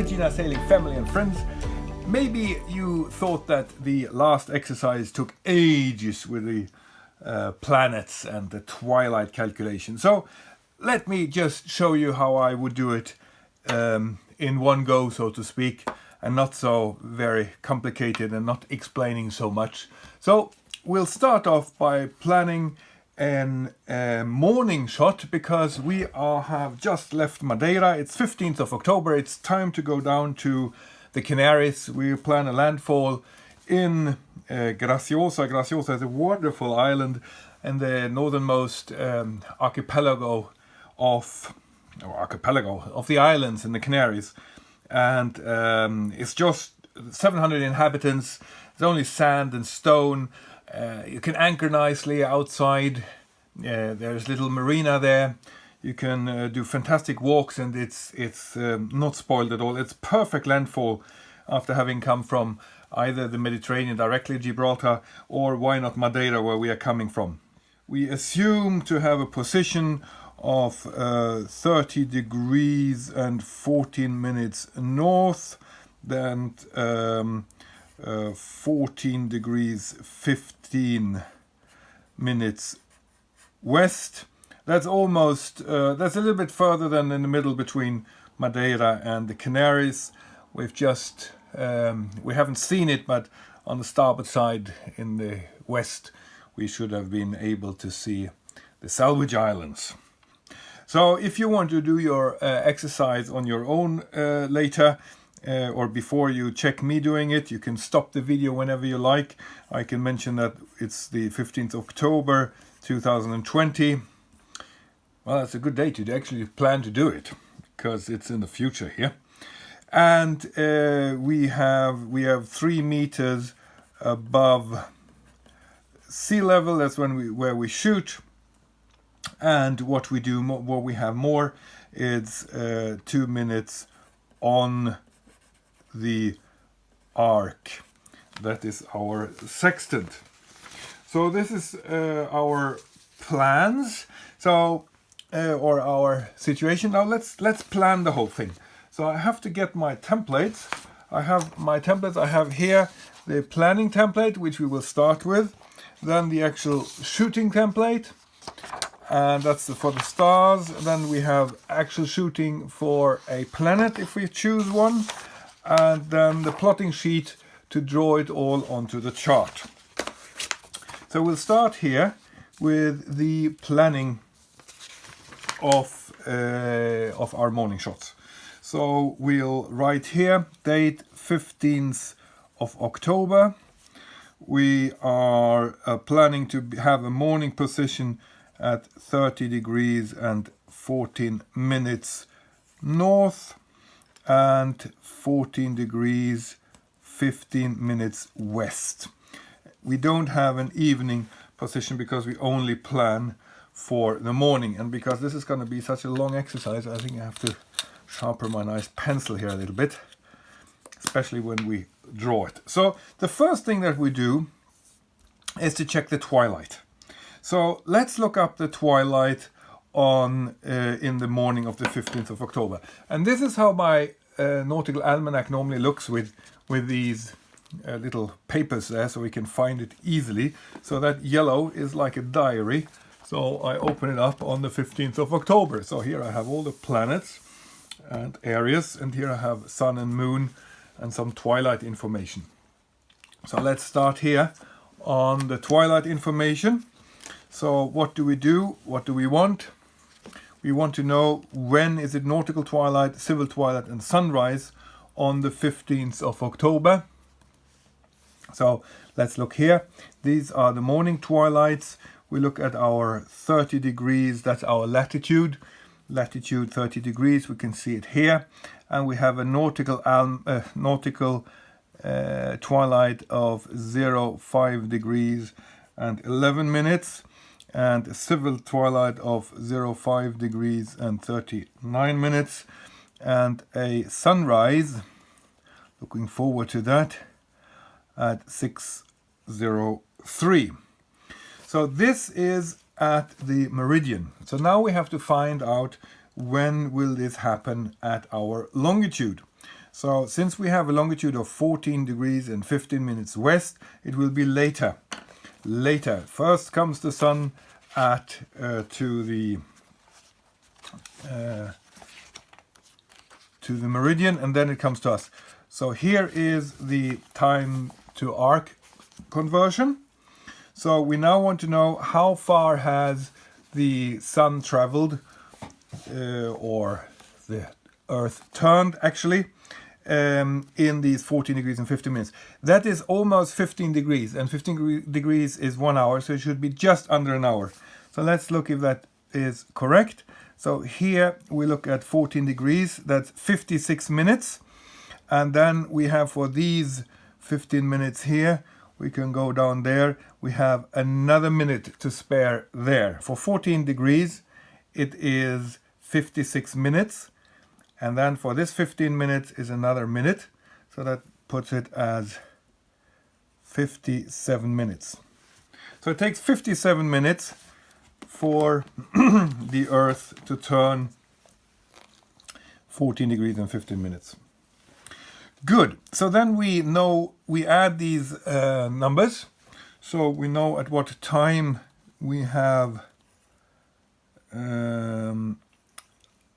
Regina Sailing family and friends. Maybe you thought that the last exercise took ages with the planets and the twilight calculation. So let me just show you how I would do it in one go, so to speak, and not so very complicated and not explaining so much. So we'll start off by planning a morning shot, because we have just left Madeira. It's 15th of October. It's time to go down to the Canaries. We plan a landfall in Graciosa. Graciosa is a wonderful island and the northernmost archipelago of the islands in the Canaries. And it's just 700 inhabitants. It's only sand and stone. You can anchor nicely outside. There's little marina there. You can do fantastic walks, and it's not spoiled at all. It's perfect landfall after having come from either the Mediterranean directly, Gibraltar, or why not Madeira, where we are coming from. We assume to have a position of 30 degrees and 14 minutes north, then 14 degrees 15 minutes west. That's almost that's a little bit further than in the middle between Madeira and the Canaries. We've just we haven't seen it, but on the starboard side in the west we should have been able to see the Salvage Islands. So if you want to do your exercise on your own later, or before you check me doing it, you can stop the video whenever you like. I can mention that it's the 15th of October 2020. Well, it's a good day to actually plan to do it, because it's in the future here. And we have 3 meters above sea level. That's where we shoot. And what we have more is 2 minutes on the arc. That is our sextant. So this is our plans. So or our situation. Now let's plan the whole thing. So I have to get my templates. I have here the planning template, which we will start with. Then the actual shooting template. And that's for the stars. Then we have actual shooting for a planet, if we choose one. And then the plotting sheet to draw it all onto the chart. So we'll start here with the planning of our morning shots. So we'll write here date 15th of October. We are planning to have a morning position at 30 degrees and 14 minutes north and 14 degrees 15 minutes west. We don't have an evening position because we only plan for the morning, and because this is going to be such a long exercise, I think I have to sharpen my nice pencil here a little bit, especially when we draw it. So the first thing that we do is to check the twilight. So let's look up the twilight on in the morning of the 15th of October. And this is how my nautical almanac normally looks with these little papers there, so we can find it easily. So that yellow is like a diary. So I open it up on the 15th of October. So here I have all the planets and areas, and here I have sun and moon and some twilight information. So let's start here on the twilight information. So what do we do? What do we want? We want to know when is it nautical twilight, civil twilight and sunrise on the 15th of October. So let's look here. These are the morning twilights. We look at our 30 degrees, that's our latitude. Latitude 30 degrees, we can see it here. And we have a nautical twilight of 05 degrees and 11 minutes. And a civil twilight of 05 degrees and 39 minutes. And a sunrise, looking forward to that, at 6:03. So this is at the meridian. So now we have to find out when will this happen at our longitude. So since we have a longitude of 14 degrees and 15 minutes west, it will be later. First comes the sun to the meridian, and then it comes to us. So here is the time to arc conversion. So we now want to know how far has the sun traveled, or the earth turned actually, in these 14 degrees and 50 minutes. That is almost 15 degrees, and 15 degrees is 1 hour, so it should be just under an hour. So let's look if that is correct. So here we look at 14 degrees, that's 56 minutes. And then we have for these 15 minutes here, we can go down there, we have another minute to spare there. For 14 degrees, it is 56 minutes. And then for this 15 minutes is another minute. So that puts it as 57 minutes. So it takes 57 minutes for the Earth to turn 14 degrees and 15 minutes. Good. So then we know, we add these numbers. So we know at what time we have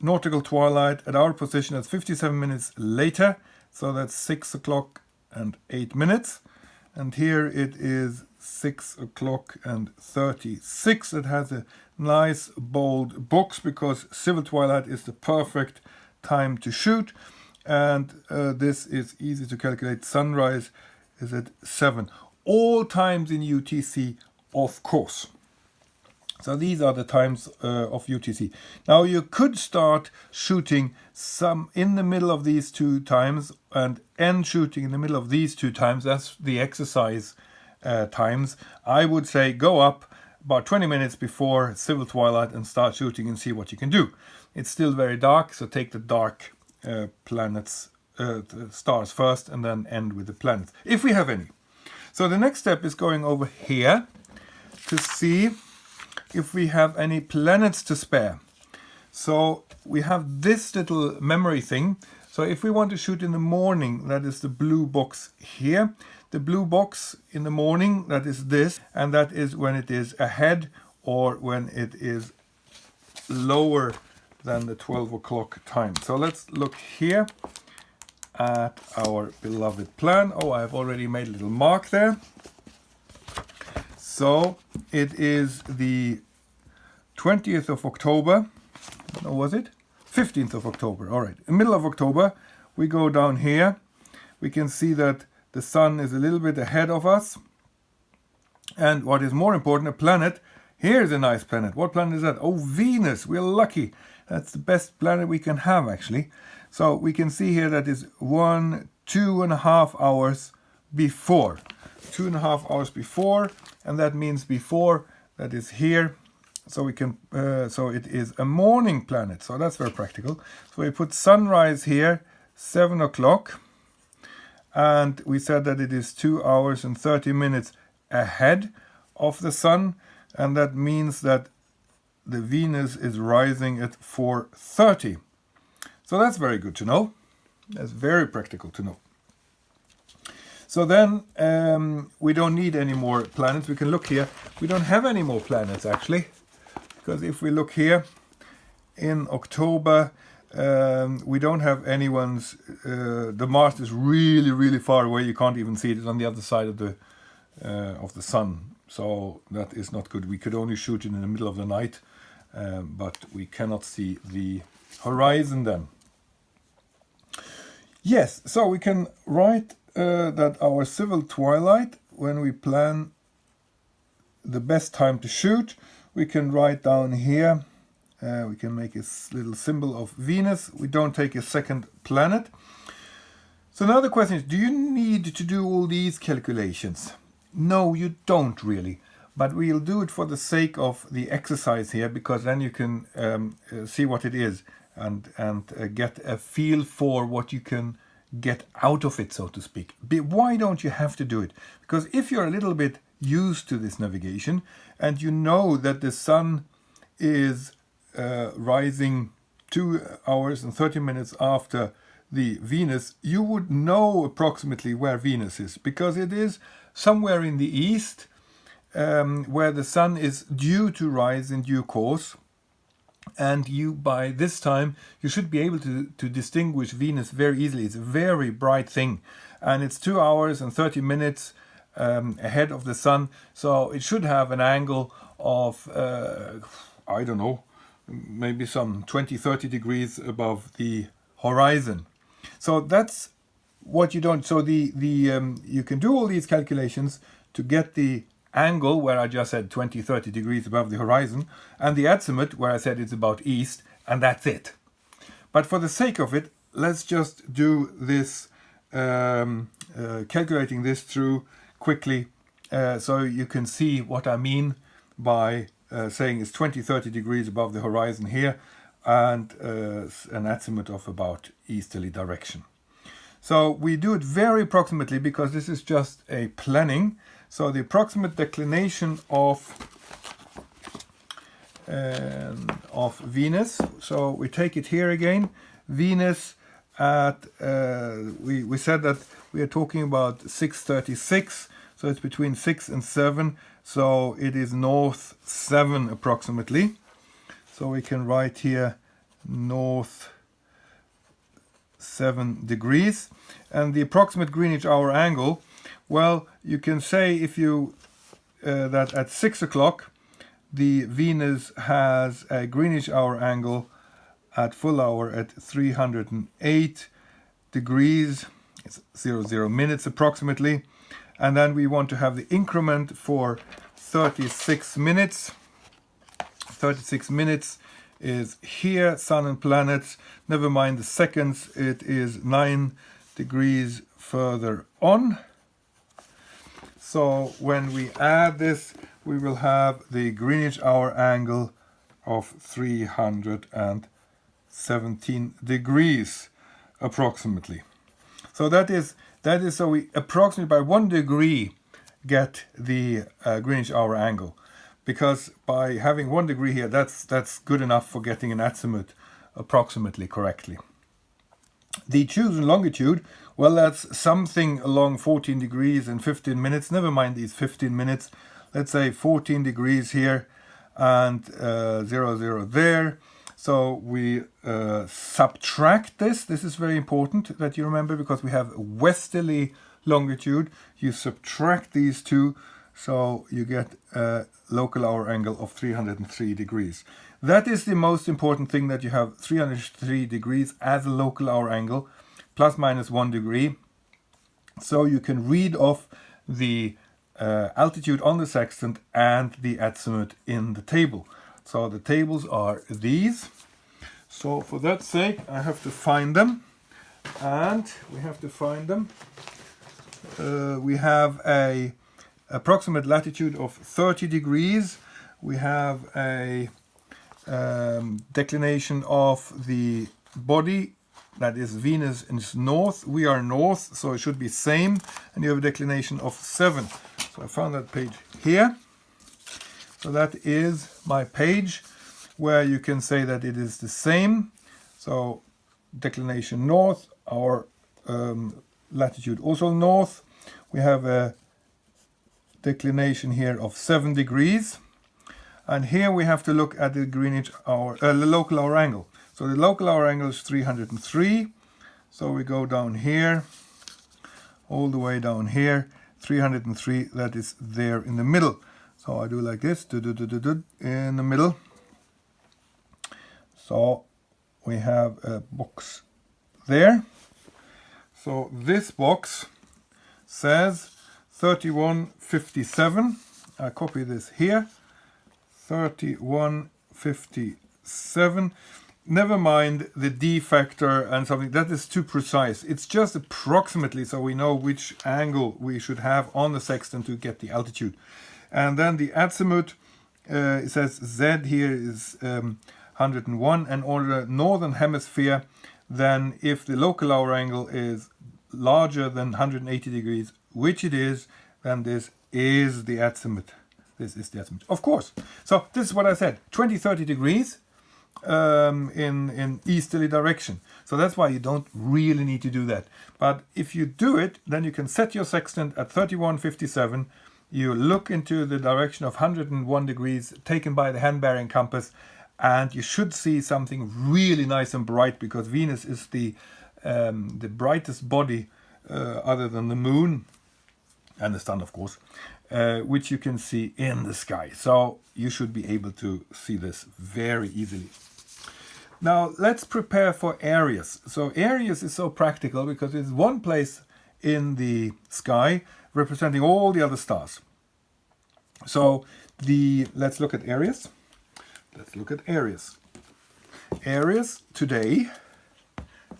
nautical twilight at our position. That's 57 minutes later. So that's 6 o'clock and 8 minutes. And here it is 6 o'clock and 36. It has a nice bold box because civil twilight is the perfect time to shoot. And this is easy to calculate. Sunrise is at 7. All times in UTC, of course. So these are the times of UTC. Now you could start shooting some in the middle of these two times and end shooting in the middle of these two times. That's the exercise times. I would say go up about 20 minutes before civil twilight and start shooting and see what you can do. It's still very dark, so take the dark planets, stars first, and then end with the planets, if we have any. So the next step is going over here to see if we have any planets to spare. So we have this little memory thing. So if we want to shoot in the morning, that is the blue box here. The blue box in the morning, that is this, and that is when it is ahead or when it is lower than the 12 o'clock time. So let's look here at our beloved plan. Oh, I've already made a little mark there. So it is the 20th of October. Or was it? 15th of October. All right. In the middle of October, we go down here. We can see that the sun is a little bit ahead of us. And what is more important, a planet. Here's a nice planet. What planet is that? Oh, Venus. We're lucky. That's the best planet we can have, actually. So we can see here that is 2.5 hours before. 2.5 hours before, and that means before, that is here. So we can, so it is a morning planet. So that's very practical. So we put sunrise here, 7 o'clock. And we said that it is 2 hours and 30 minutes ahead of the sun. And that means that the Venus is rising at 4:30. So that's very good to know. That's very practical to know. So then we don't need any more planets. We can look here. We don't have any more planets actually. Because if we look here in October, we don't have anyone's. The Mars is really, really far away. You can't even see it. It's on the other side of the sun. So that is not good. We could only shoot it in the middle of the night, but we cannot see the horizon then. Yes, so we can write that our civil twilight, when we plan the best time to shoot, we can write down here, we can make a little symbol of Venus. We don't take a second planet. So now the question is, do you need to do all these calculations? No, you don't really. But we'll do it for the sake of the exercise here, because then you can see what it is and get a feel for what you can get out of it, so to speak. Why don't you have to do it? Because if you're a little bit used to this navigation and you know that the sun is rising 2 hours and 30 minutes after the Venus, you would know approximately where Venus is, because it is somewhere in the east, where the sun is due to rise in due course. And you, by this time, you should be able to distinguish Venus very easily. It's a very bright thing, and it's 2 hours and 30 minutes ahead of the sun, so it should have an angle of I don't know, maybe some 20-30 degrees above the horizon. So that's what you don't. So you can do all these calculations to get the angle where I just said 20-30 degrees above the horizon, and the azimuth where I said it's about east, and that's it. But for the sake of it, let's just do this, calculating this through quickly, so you can see what I mean by saying it's 20-30 degrees above the horizon here, and an azimuth of about easterly direction. So we do it very approximately because this is just a planning. So the approximate declination of Venus. So we take it here again. Venus at we said that we are talking about 636. So it's between 6 and 7. So it is north 7 approximately. So we can write here north 7 degrees. And the approximate Greenwich hour angle, well, you can say if you that at 6 o'clock the Venus has a Greenwich hour angle at full hour at 308 degrees, it's 00 minutes approximately. And then we want to have the increment for 36 minutes. 36 minutes is here, sun and planets. Never mind the seconds, it is 9 degrees further on. So when we add this, we will have the Greenwich hour angle of 317 degrees approximately. So that is so we approximately by 1 degree get the Greenwich hour angle, because by having 1 degree here, that's good enough for getting an azimuth approximately correctly. The chosen longitude, well, that's something along 14 degrees and 15 minutes. Never mind these 15 minutes. Let's say 14 degrees here and 00 there. So we subtract this. This is very important that you remember, because we have westerly longitude. You subtract these two, so you get a local hour angle of 303 degrees. That is the most important thing, that you have 303 degrees as a local hour angle, plus minus 1 degree. So you can read off the altitude on the sextant and the azimuth in the table. So the tables are these. So for that sake, I have to find them. And we have to find them. We have a approximate latitude of 30 degrees. We have a declination of the body, that is Venus is north, we are north, so it should be same, and you have a declination of 7. So I found that page here. So that is my page where you can say that it is the same. So declination north, our latitude also north. We have a declination here of 7 degrees. And here we have to look at the Greenwich hour, the local hour angle. So the local hour angle is 303. So we go down here, all the way down here, 303. That is there in the middle. So I do like this, in the middle. So we have a box there. So this box says 3157. I copy this here. 3157. Never mind the D factor and something, that is too precise. It's just approximately, so we know which angle we should have on the sextant to get the altitude. And then the azimuth, it says Z here is 101, and on the northern hemisphere, then if the local hour angle is larger than 180 degrees, which it is, then this is the azimuth. This is the azimuth, of course. So this is what I said, 20-30 degrees. in easterly direction. So that's why you don't really need to do that. But if you do it, then you can set your sextant at 3157. You look into the direction of 101 degrees taken by the hand-bearing compass, and you should see something really nice and bright, because Venus is the brightest body other than the moon and the sun, of course, which you can see in the sky. So you should be able to see this very easily. Now let's prepare for Aries. So Aries is so practical because it's one place in the sky representing all the other stars. So let's look at Aries. Let's look at Aries. Aries today,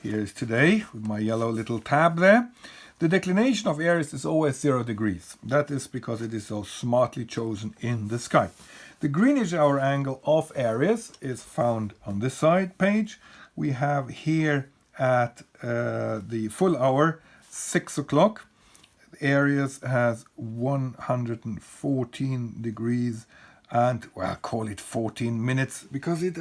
here is today with my yellow little tab there. The declination of Aries is always 0 degrees. That is because it is so smartly chosen in the sky. The greenish hour angle of Aries is found on this side page. We have here at the full hour, 6 o'clock. Aries has 114 degrees and, well, call it 14 minutes, because it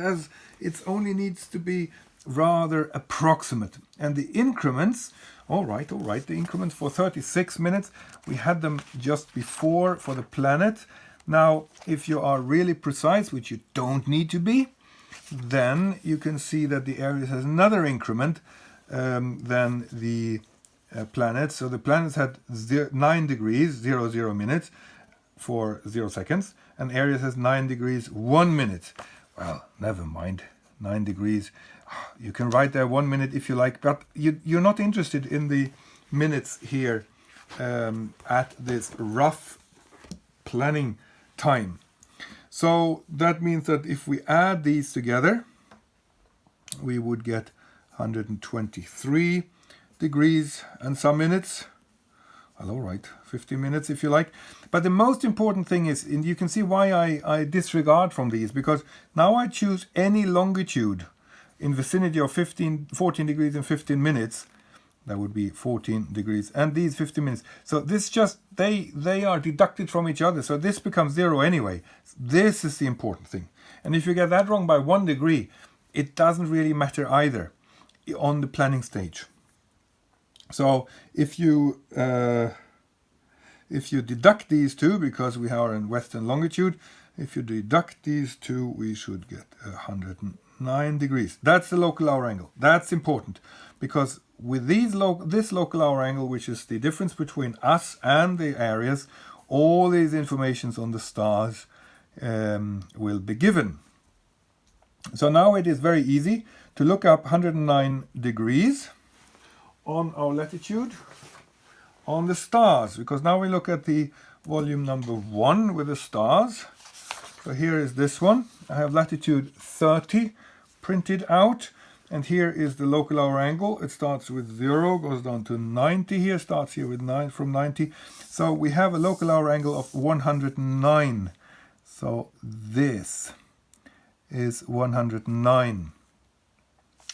only needs to be rather approximate. And the increments, all right, the increments for 36 minutes, we had them just before for the planet. Now, if you are really precise, which you don't need to be, then you can see that the Aries has another increment than the planets. So the planets had 9 degrees, 00 minutes for 0 seconds, and Aries has 9 degrees, 1 minute. Well, never mind, 9 degrees. You can write there 1 minute if you like, but you're not interested in the minutes here at this rough planning time. So that means that if we add these together, we would get 123 degrees and some minutes. Well, all right, 50 minutes if you like. But the most important thing is, and you can see why I disregard from these, because now I choose any longitude in vicinity of 14 degrees and 15 minutes. That would be 14 degrees and these 15 minutes. So this just, they are deducted from each other. So this becomes 0 anyway. This is the important thing. And if you get that wrong by 1 degree, it doesn't really matter either on the planning stage. So if you deduct these two, because we are in western longitude, if you deduct these two, we should get 109 degrees. That's the local hour angle. That's important, because with this local hour angle, which is the difference between us and the Aries, all these informations on the stars will be given. So now it is very easy to look up 109 degrees on our latitude on the stars, because now we look at the volume number 1 with the stars. So here is this one. I have latitude 30 printed out, and here is the local hour angle. It starts with 0, goes down to 90 here, starts here with 9 from 90. So we have a local hour angle of 109. So this is 109.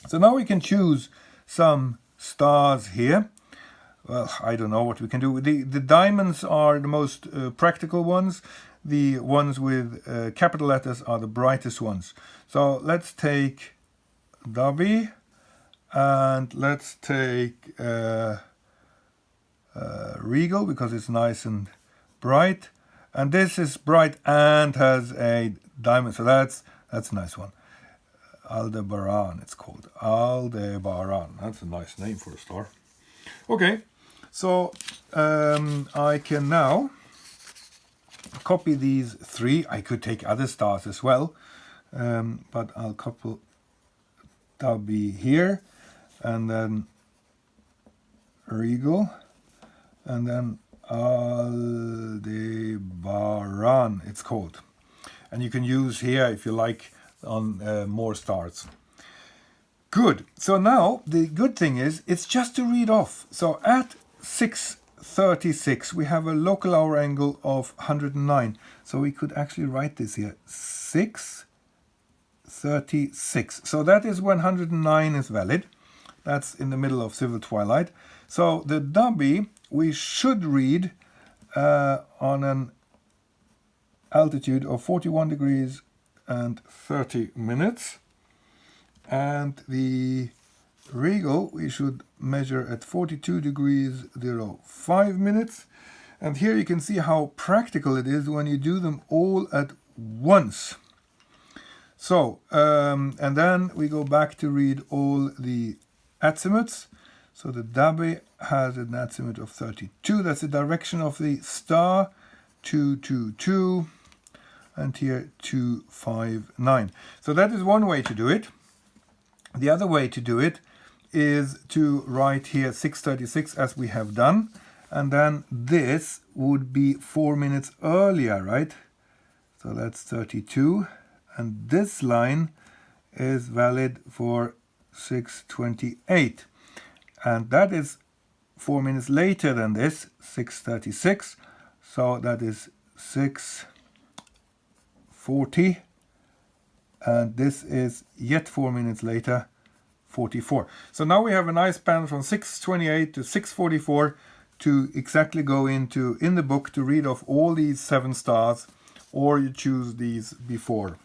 So now we can choose some stars here. Well, I don't know what we can do. The diamonds are the most practical ones. The ones with capital letters are the brightest ones. So let's take Davi, and let's take Regal, because it's nice and bright. And this is bright and has a diamond, so that's a nice one. Aldebaran, it's called Aldebaran. That's a nice name for a star. Okay, so I can now copy these 3. I could take other stars as well, but I'll copy Dabi here, and then Regal, and then Aldebaran, it's called. And you can use here, if you like, on more stars. Good. So now the good thing is, it's just to read off. So at 6:36 we have a local hour angle of 109. So we could actually write this here, 6:36. So that is when 109 is valid. That's in the middle of civil twilight. So the Dabi we should read on an altitude of 41 degrees and 30 minutes. And the regal we should measure at 42 degrees 05 minutes. And here you can see how practical it is when you do them all at once. So, and then we go back to read all the azimuths. So the Dabe has an azimuth of 32. That's the direction of the star, 222, and here 259. So that is one way to do it. The other way to do it is to write here 6:36 as we have done, and then this would be 4 minutes earlier, right? So that's 32, and this line is valid for 6:28, and that is 4 minutes later than this, 6:36, so that is 6:40, and this is yet 4 minutes later, 44. So now we have a nice span from 6:28 to 6:44 to exactly go into in the book to read off all these 7 stars, or you choose these before.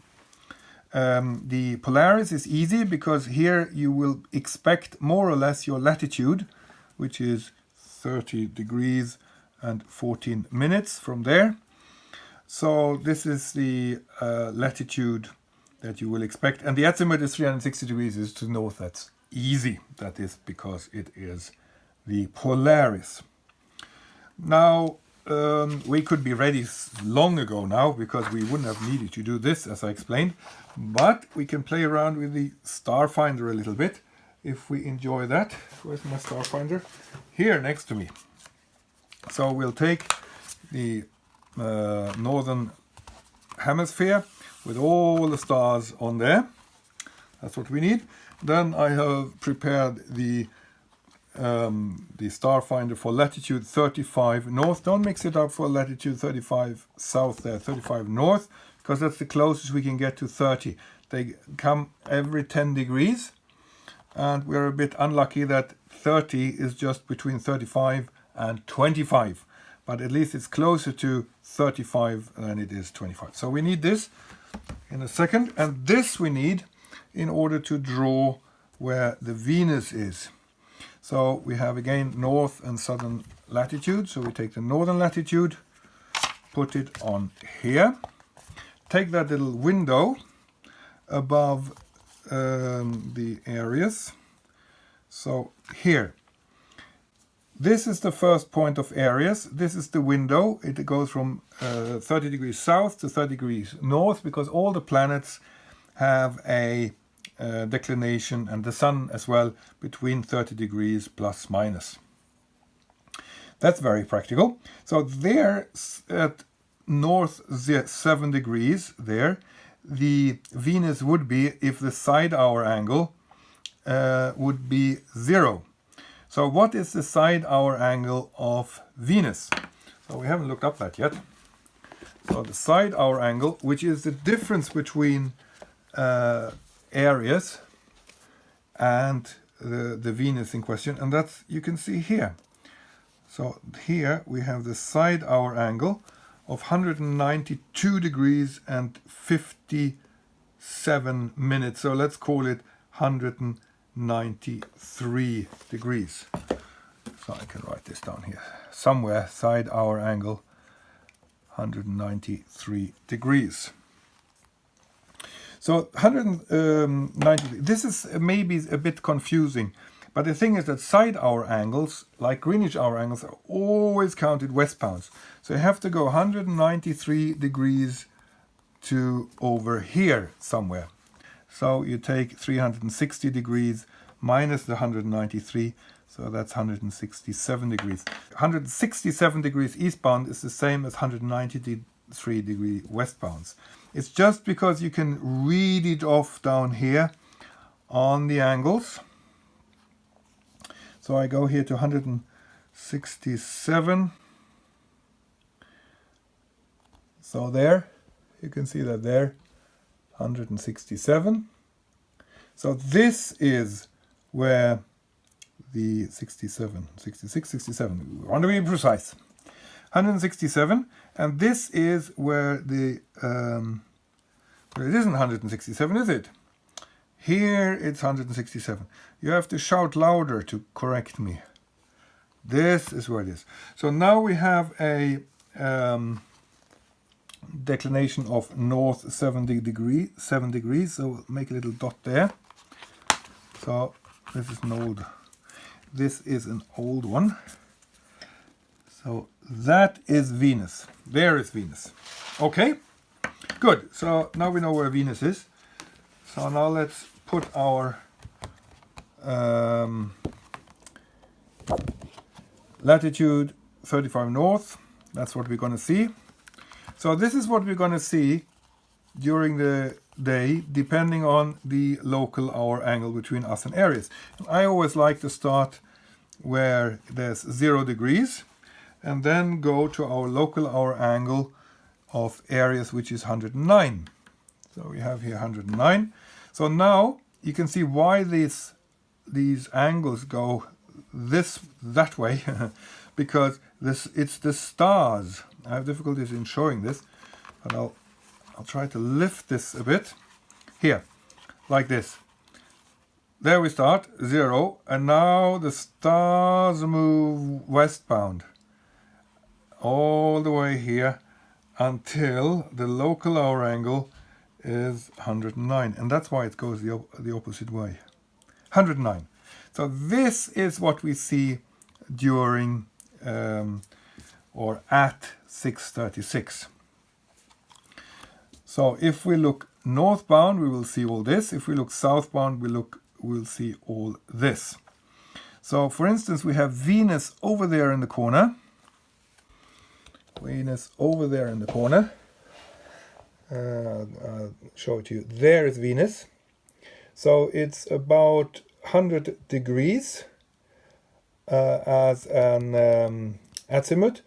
The Polaris is easy because here you will expect more or less your latitude, which is 30 degrees and 14 minutes from there. So this is the latitude that you will expect, and the azimuth is 360 degrees is to the north. That's easy. That is because it is the Polaris. Now we could be ready long ago now, because we wouldn't have needed to do this as I explained, but we can play around with the star finder a little bit if we enjoy that. Where's my star finder? Here next to me. So we'll take the northern hemisphere with all the stars on there. That's what we need. Then I have prepared the star finder for latitude 35 north. Don't mix it up for latitude 35 south there, 35 north, because that's the closest we can get to 30. They come every 10 degrees, and we're a bit unlucky that 30 is just between 35 and 25. But at least it's closer to 35 than it is 25. So we need this in a second, and this we need in order to draw where the Venus is. So we have again north and southern latitude. So we take the northern latitude, put it on here, take that little window above the areas. So here, this is the first point of Aries. This is the window. It goes from 30 degrees south to 30 degrees north, because all the planets have a declination, and the sun as well, between 30 degrees plus minus. That's very practical. So there at north 7 degrees there, the Venus would be if the side hour angle would be 0. So what is the side hour angle of Venus? So we haven't looked up that yet. So the side hour angle, which is the difference between Aries and the Venus in question, and that's, you can see here. So here we have the side hour angle of 192 degrees and 57 minutes. So let's call it 193 degrees. So I can write this down here somewhere. Side hour angle 193 degrees. So 190, this is maybe a bit confusing, but the thing is that side hour angles, like Greenwich hour angles, are always counted westbound. So you have to go 193 degrees to over here somewhere. So you take 360 degrees minus the 193, so that's 167 degrees. 167 degrees eastbound is the same as 193 degree westbound. It's just because you can read it off down here on the angles. So I go here to 167. So there, you can see that there, 167. So this is where the 67, 66, 67, we want to be precise. 167, and this is where the, well, it isn't 167, is it? Here it's 167. You have to shout louder to correct me. This is where it is. So now we have a declination of north 7 degrees. So we'll make a little dot there. So this is an old one. So that is Venus. There is Venus. Okay, good. So now we know where Venus is. So now let's put our latitude 35 north. That's what we're going to see. So this is what we're going to see during the day, depending on the local hour angle between us and Aries. And I always like to start where there's 0 degrees and then go to our local hour angle of Aries, which is 109. So we have here 109. So now you can see why these angles go that way because it's the stars. I have difficulties in showing this, but I'll try to lift this a bit. Here, like this. There we start, 0, and now the stars move westbound all the way here until the local hour angle is 109, and that's why it goes the opposite way. 109. So this is what we see during or at 6:36. So if we look northbound, we will see all this. If we look southbound, we'll see all this. So for instance, we have Venus over there in the corner. Venus over there in the corner. I'll show it to you. There is Venus. So it's about 100 degrees as an azimuth,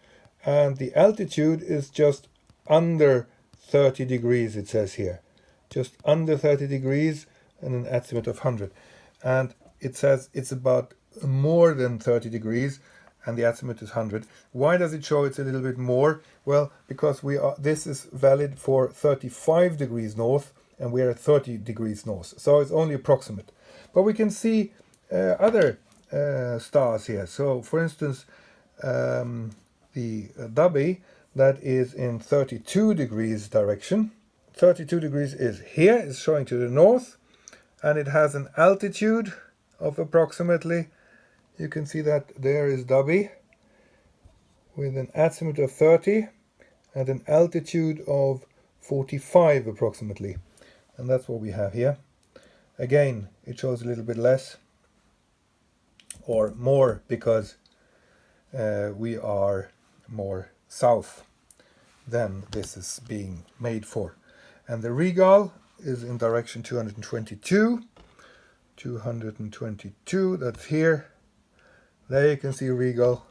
and the altitude is just under 30 degrees, it says here. Just under 30 degrees and an azimuth of 100. And it says it's about more than 30 degrees and the azimuth is 100. Why does it show it's a little bit more? Well, because this is valid for 35 degrees north and we are at 30 degrees north. So it's only approximate. But we can see other stars here. So for instance, the Dubby, that is in 32 degrees direction. 32 degrees is here, it's showing to the north, and it has an altitude of approximately, you can see that there is Dubby with an azimuth of 30 and an altitude of 45 approximately. And that's what we have here. Again, it shows a little bit less or more because we are more south than this is being made for. And the Regal is in direction 222. 222, that's here. There you can see Regal,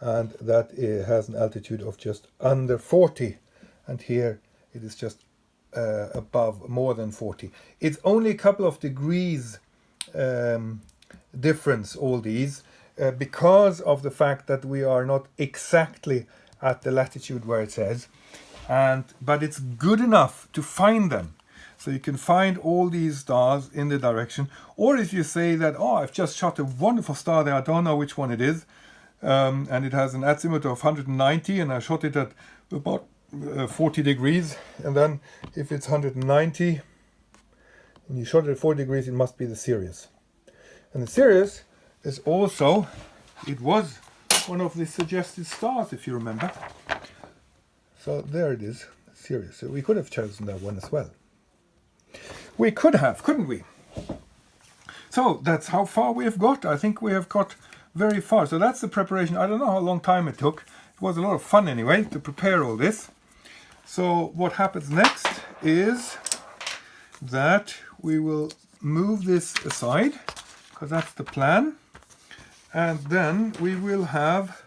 and that has an altitude of just under 40. And here it is just above more than 40. It's only a couple of degrees difference, all these, because of the fact that we are not exactly at the latitude where it says, but it's good enough to find them. So you can find all these stars in the direction. Or if you say that, oh, I've just shot a wonderful star there, I don't know which one it is, and it has an azimuth of 190, and I shot it at about 40 degrees, and then if it's 190 and you shot it at 40 degrees, it must be the Sirius. And the Sirius is also, it was one of the suggested stars, if you remember. So there it is, Sirius. So we could have chosen that one as well. We could have, couldn't we? So that's how far we have got. I think we have got very far. So that's the preparation. I don't know how long time it took. It was a lot of fun anyway to prepare all this. So what happens next is that we will move this aside, because that's the plan. And then we will have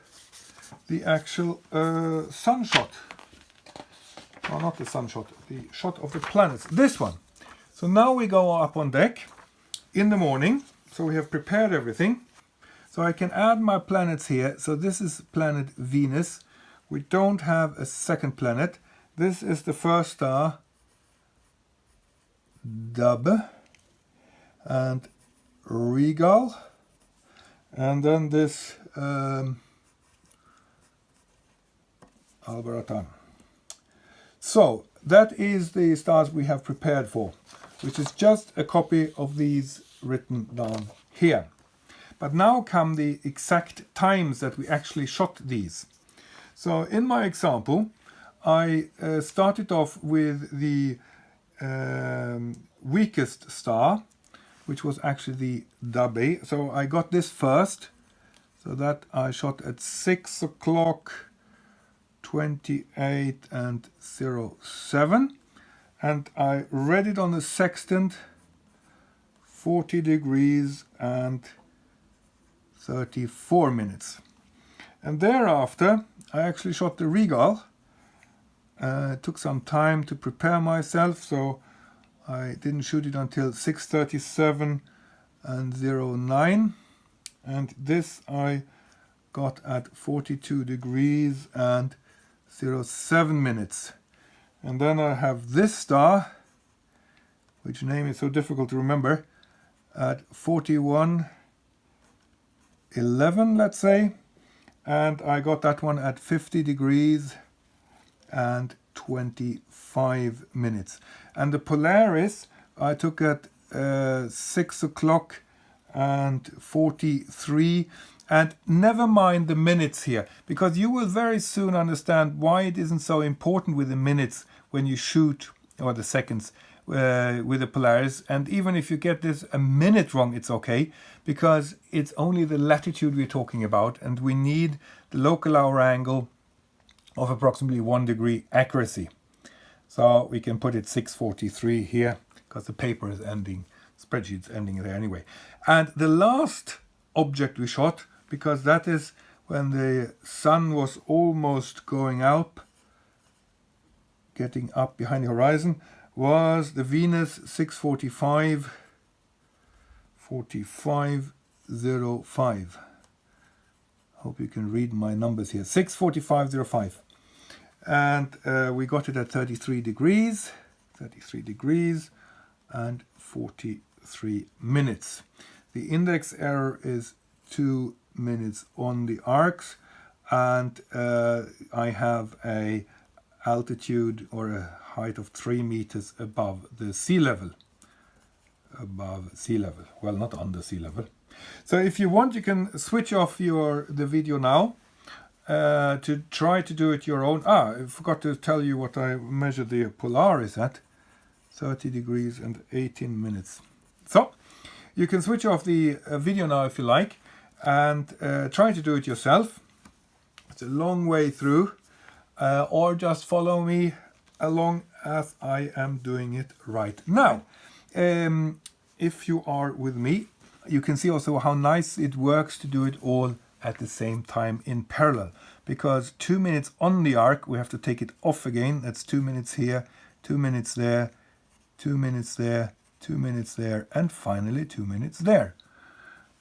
the actual sun shot. No, not the sun shot, the shot of the planets. This one. So now we go up on deck in the morning. So we have prepared everything. So I can add my planets here. So this is planet Venus. We don't have a second planet. This is the first star, Dub. and Regal, and then this Alberatan. So that is the stars we have prepared for, which is just a copy of these written down here. But now come the exact times that we actually shot these. So in my example, I started off with the weakest star, which was actually the Dabe. So I got this first, so that I shot at 6 o'clock 28 and 07, and I read it on the sextant 40 degrees and 34 minutes. And thereafter I actually shot the Regal. It took some time to prepare myself, so I didn't shoot it until 6:37 and 09, and this I got at 42 degrees and 07 minutes. And then I have this star, which name is so difficult to remember, at 41:11, let's say, and I got that one at 50 degrees and 25 minutes. And the Polaris I took at 6 o'clock and 43. And never mind the minutes here, because you will very soon understand why it isn't so important with the minutes when you shoot, or the seconds, with the Polaris. And even if you get this a minute wrong, it's okay, because it's only the latitude we're talking about, and we need the local hour angle of approximately 1 degree accuracy. So we can put it 6:43 here, because the paper is ending, spreadsheet's ending there anyway. And the last object we shot, because that is when the sun was almost going up, getting up behind the horizon, was the Venus 6:45:05. Hope you can read my numbers here. 6:45:05. And we got it at 33 degrees and 43 minutes. The index error is 2 minutes on the arcs, and I have a altitude or a height of 3 meters above the sea level. Well, not under sea level. So if you want, you can switch off the video now to try to do it your own. I forgot to tell you what I measured the Polaris at. 30 degrees and 18 minutes. So you can switch off the video now if you like, and try to do it yourself. It's a long way through, or just follow me along as I am doing it right now. If you are with me, you can see also how nice it works to do it all at the same time in parallel, because 2 minutes on the arc, we have to take it off again. That's 2 minutes here, 2 minutes there, 2 minutes there, 2 minutes there, and finally 2 minutes there.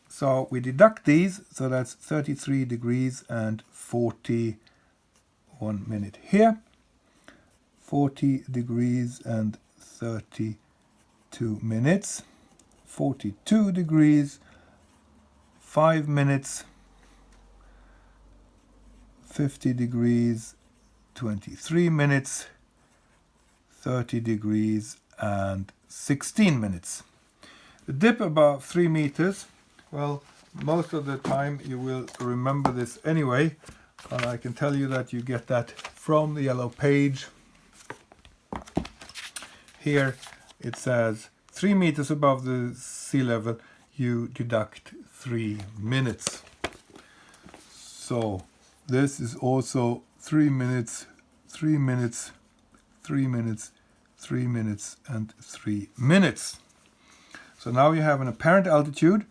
So we deduct these, so that's 33 degrees and 41 minute here, 40 degrees and 32 minutes, 42 degrees, 5 minutes, 50 degrees, 23 minutes, 30 degrees and 16 minutes. The dip about 3 meters, well, most of the time you will remember this anyway, and I can tell you that you get that from the yellow page. Here it says 3 meters above the sea level, you deduct 3 minutes. So this is also 3 minutes, 3 minutes, 3 minutes, 3 minutes, and 3 minutes. So now you have an apparent altitude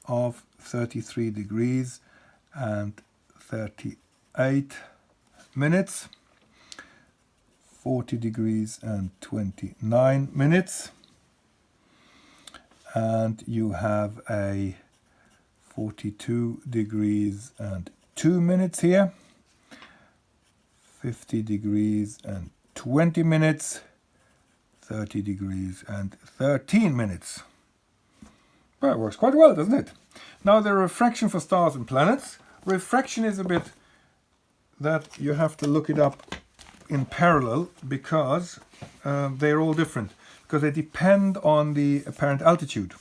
of 33 degrees and 38 minutes, 40 degrees and 29 minutes, and you have a 42 degrees and 2 minutes here, 50 degrees and 20 minutes, 30 degrees and 13 minutes. Well, it works quite well, doesn't it? Now the refraction for stars and planets. Refraction is a bit that you have to look it up in parallel because they're all different, because they depend on the apparent altitude.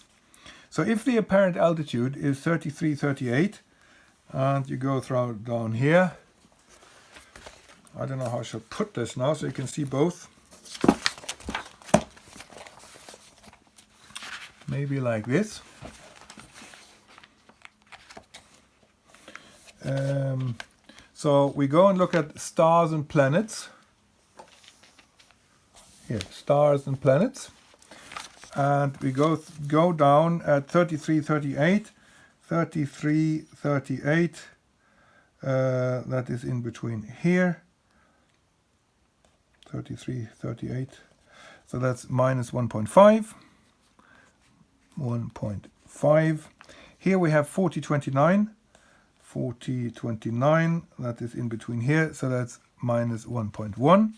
So if the apparent altitude is 33, 38, and you go down here, I don't know how I should put this now so you can see both. Maybe like this. So we go and look at stars and planets. Here, stars and planets. And we go down at 33, 38. 33, 38. That is in between here. 33, 38. So that's minus 1.5. 1.5. Here we have 40, 29. 40, 29. That is in between here. So that's minus 1.1.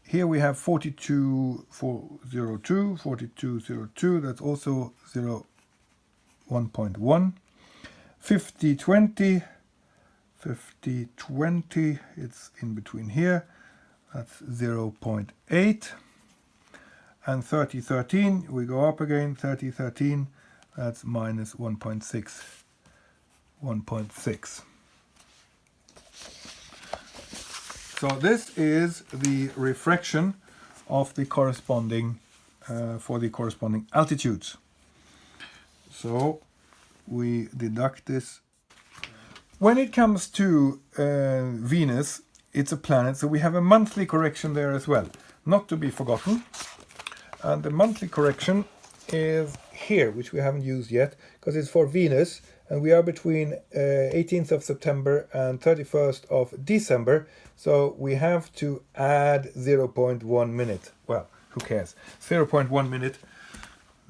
Here we have 42, 402. 42, 02. That's also 1.1. 50, 20. 50, 20. It's in between here. That's 0.8. And 30, 13, we go up again, 30, 13, that's minus 1.6. 1.6. So this is the refraction of the corresponding, for the corresponding altitudes. So we deduct this. When it comes to Venus, it's a planet, so we have a monthly correction there as well, not to be forgotten. And the monthly correction is here, which we haven't used yet, because it's for Venus, and we are between 18th of September and 31st of December, so we have to add 0.1 minute. Well, who cares? 0.1 minute.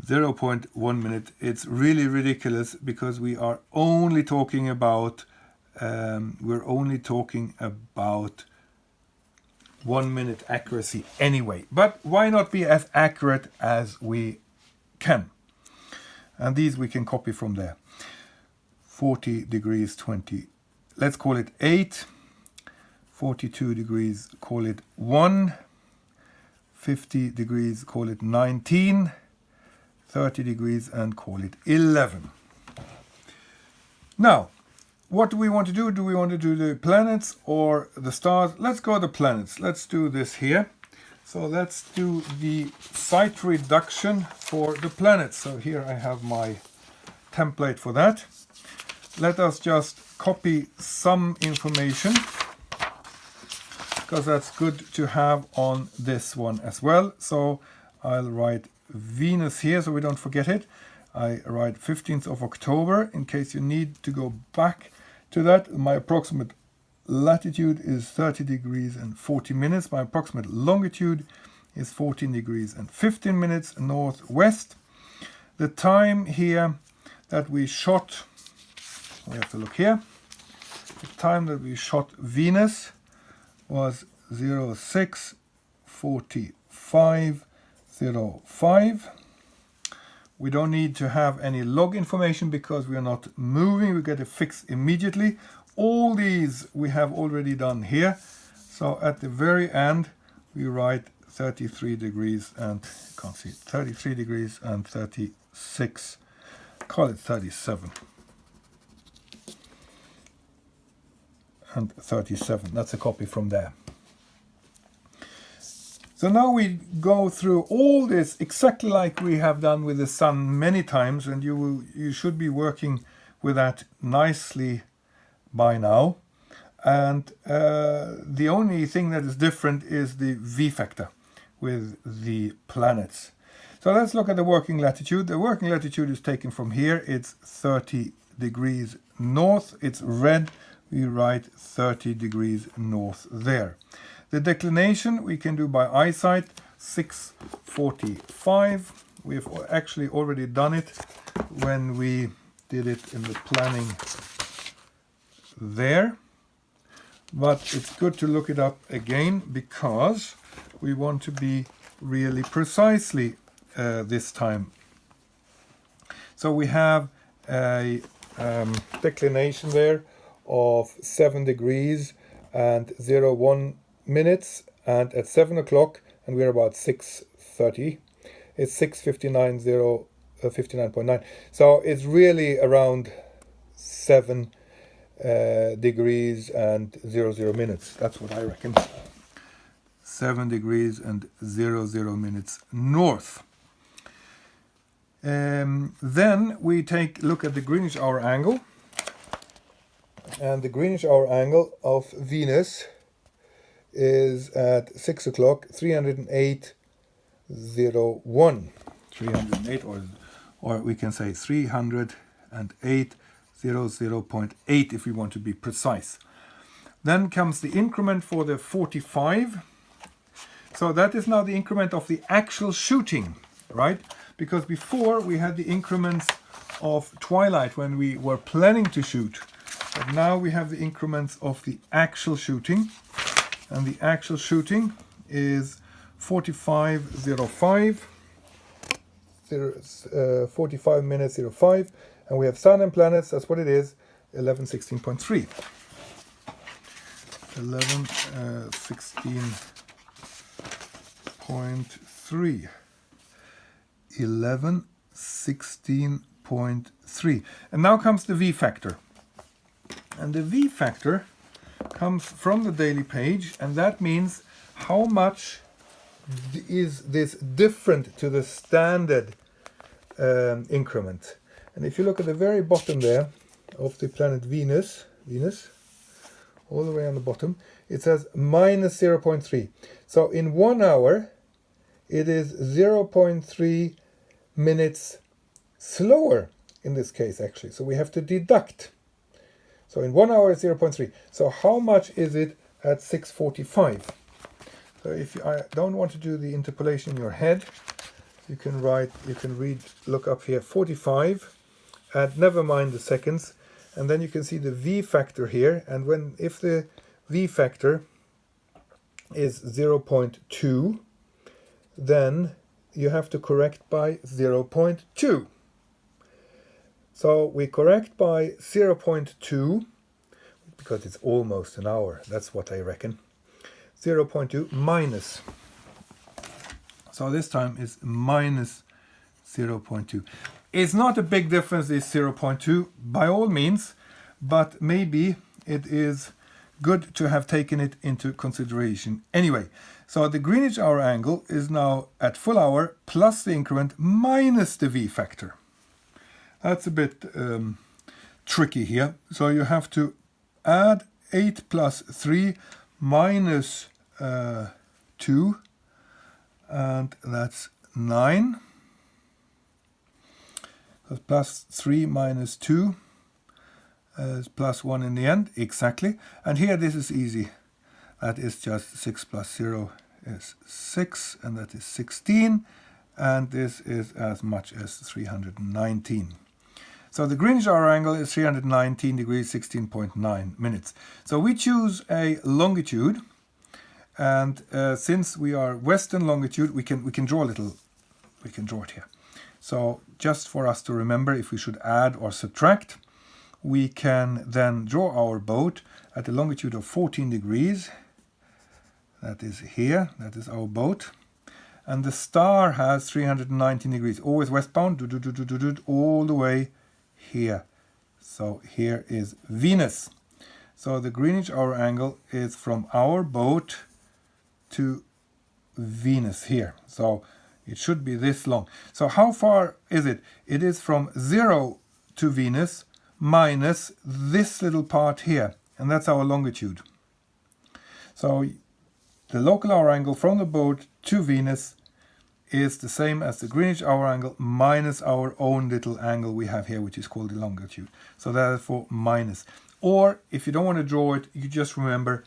0.1 minute. It's really ridiculous because we are only talking about 1 minute accuracy anyway. But why not be as accurate as we can? And these we can copy from there. 40 degrees 20. Let's call it 8. 42 degrees, call it 1. 50 degrees, call it 19. 30 degrees and call it 11. Now, what do we want to do? Do we want to do the planets or the stars? Let's go the planets. Let's do this here. So let's do the site reduction for the planets. So here I have my template for that. Let us just copy some information, because that's good to have on this one as well. So I'll write Venus here so we don't forget it. I write 15th of October in case you need to go back to that. My approximate latitude is 30 degrees and 40 minutes. My approximate longitude is 14 degrees and 15 minutes northwest. The time here that we shot, we have to look here. The time that we shot Venus was 06:45:05. We don't need to have any log information because we are not moving. We get a fix immediately. All these we have already done here. So at the very end, we write 33 degrees and, you can't see it, 33 degrees and 36. Call it 37. And 37. That's a copy from there. So now we go through all this exactly like we have done with the sun many times, and you should be working with that nicely by now. And the only thing that is different is the V factor with the planets. So let's look at the working latitude. The working latitude is taken from here. It's 30 degrees north. It's red. We write 30 degrees north there. The declination we can do by eyesight, 6:45. We've actually already done it when we did it in the planning there. But it's good to look it up again because we want to be really precisely this time. So we have a declination there of 7 degrees and 01 minutes, and at 7 o'clock, and we're about 6:30, it's 6:59, 59.9. So it's really around 7 degrees and 00 minutes. That's what I reckon. 7 degrees and 00 minutes north. Then we take a look at the Greenwich hour angle. And the Greenwich hour angle of Venus is at 6 o'clock, 308.01. 308, or we can say 308.00.8 if we want to be precise. Then comes the increment for the 45. So that is now the increment of the actual shooting, right? Because before we had the increments of Twilight when we were planning to shoot. But now we have the increments of the actual shooting. And the actual shooting is 45:05, 45 minutes 05. And we have sun and planets, that's what it is, 11:16.3. 11:16.3. 11:16.3. And now comes the V factor. And the V factor comes from the daily page, and that means how much is this different to the standard increment. And if you look at the very bottom there of the planet Venus, all the way on the bottom, it says minus 0.3. So in 1 hour, it is 0.3 minutes slower in this case, actually. So we have to deduct. So in 1 hour, it's 0.3. So how much is it at 6:45? So if I don't want to do the interpolation in your head, you can look up here 45, and never mind the seconds, and then you can see the V factor here. And if the V factor is 0.2, then you have to correct by 0.2. So we correct by 0.2 because it's almost an hour. That's what I reckon. 0.2 minus. So this time is minus 0.2. It's not a big difference, this 0.2, by all means, but maybe it is good to have taken it into consideration. Anyway, so the Greenwich hour angle is now at full hour plus the increment minus the V factor. That's a bit tricky here. So you have to add 8 plus 3 minus 2, and that's 9. Plus 3 minus 2 is plus 1 in the end, exactly. And here this is easy. That is just 6 plus 0 is 6, and that is 16. And this is as much as 319. So the Greenwich hour angle is 319 degrees, 16.9 minutes. So we choose a longitude. And since we are western longitude, we can draw a little. We can draw it here. So just for us to remember, if we should add or subtract, we can then draw our boat at a longitude of 14 degrees. That is here. That is our boat. And the star has 319 degrees, always westbound, all the way here. So here is Venus. So the Greenwich hour angle is from our boat to Venus here. So it should be this long. So how far is it? It is from 0 to Venus minus this little part here. And that's our longitude. So the local hour angle from the boat to Venus is the same as the Greenwich hour angle minus our own little angle we have here, which is called the longitude. So therefore minus. Or if you don't want to draw it, you just remember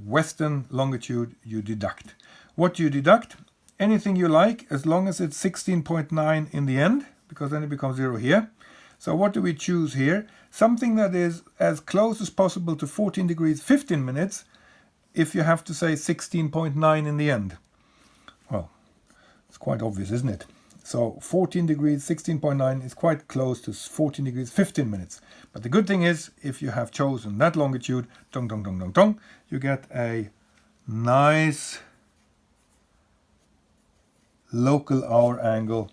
western longitude, you deduct. What do you deduct? Anything you like, as long as it's 16.9 in the end, because then it becomes 0 here. So what do we choose here? Something that is as close as possible to 14 degrees 15 minutes, if you have to say 16.9 in the end. Well, it's quite obvious, isn't it? So 14 degrees, 16.9 is quite close to 14 degrees, 15 minutes. But the good thing is, if you have chosen that longitude, dong, dong, dong, dong, dong, you get a nice local hour angle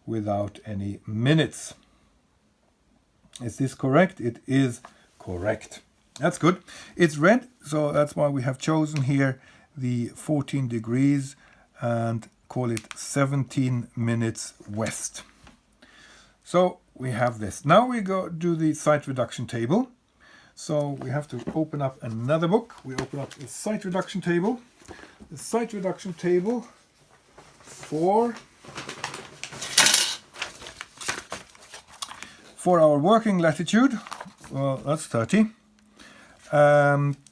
without any minutes. Is this correct? It is correct. That's good. It's red, so that's why we have chosen here the 14 degrees and call it 17 minutes west. So we have this. Now we go do the sight reduction table. So we have to open up another book. We open up the sight reduction table. The sight reduction table for our working latitude, well, that's 30.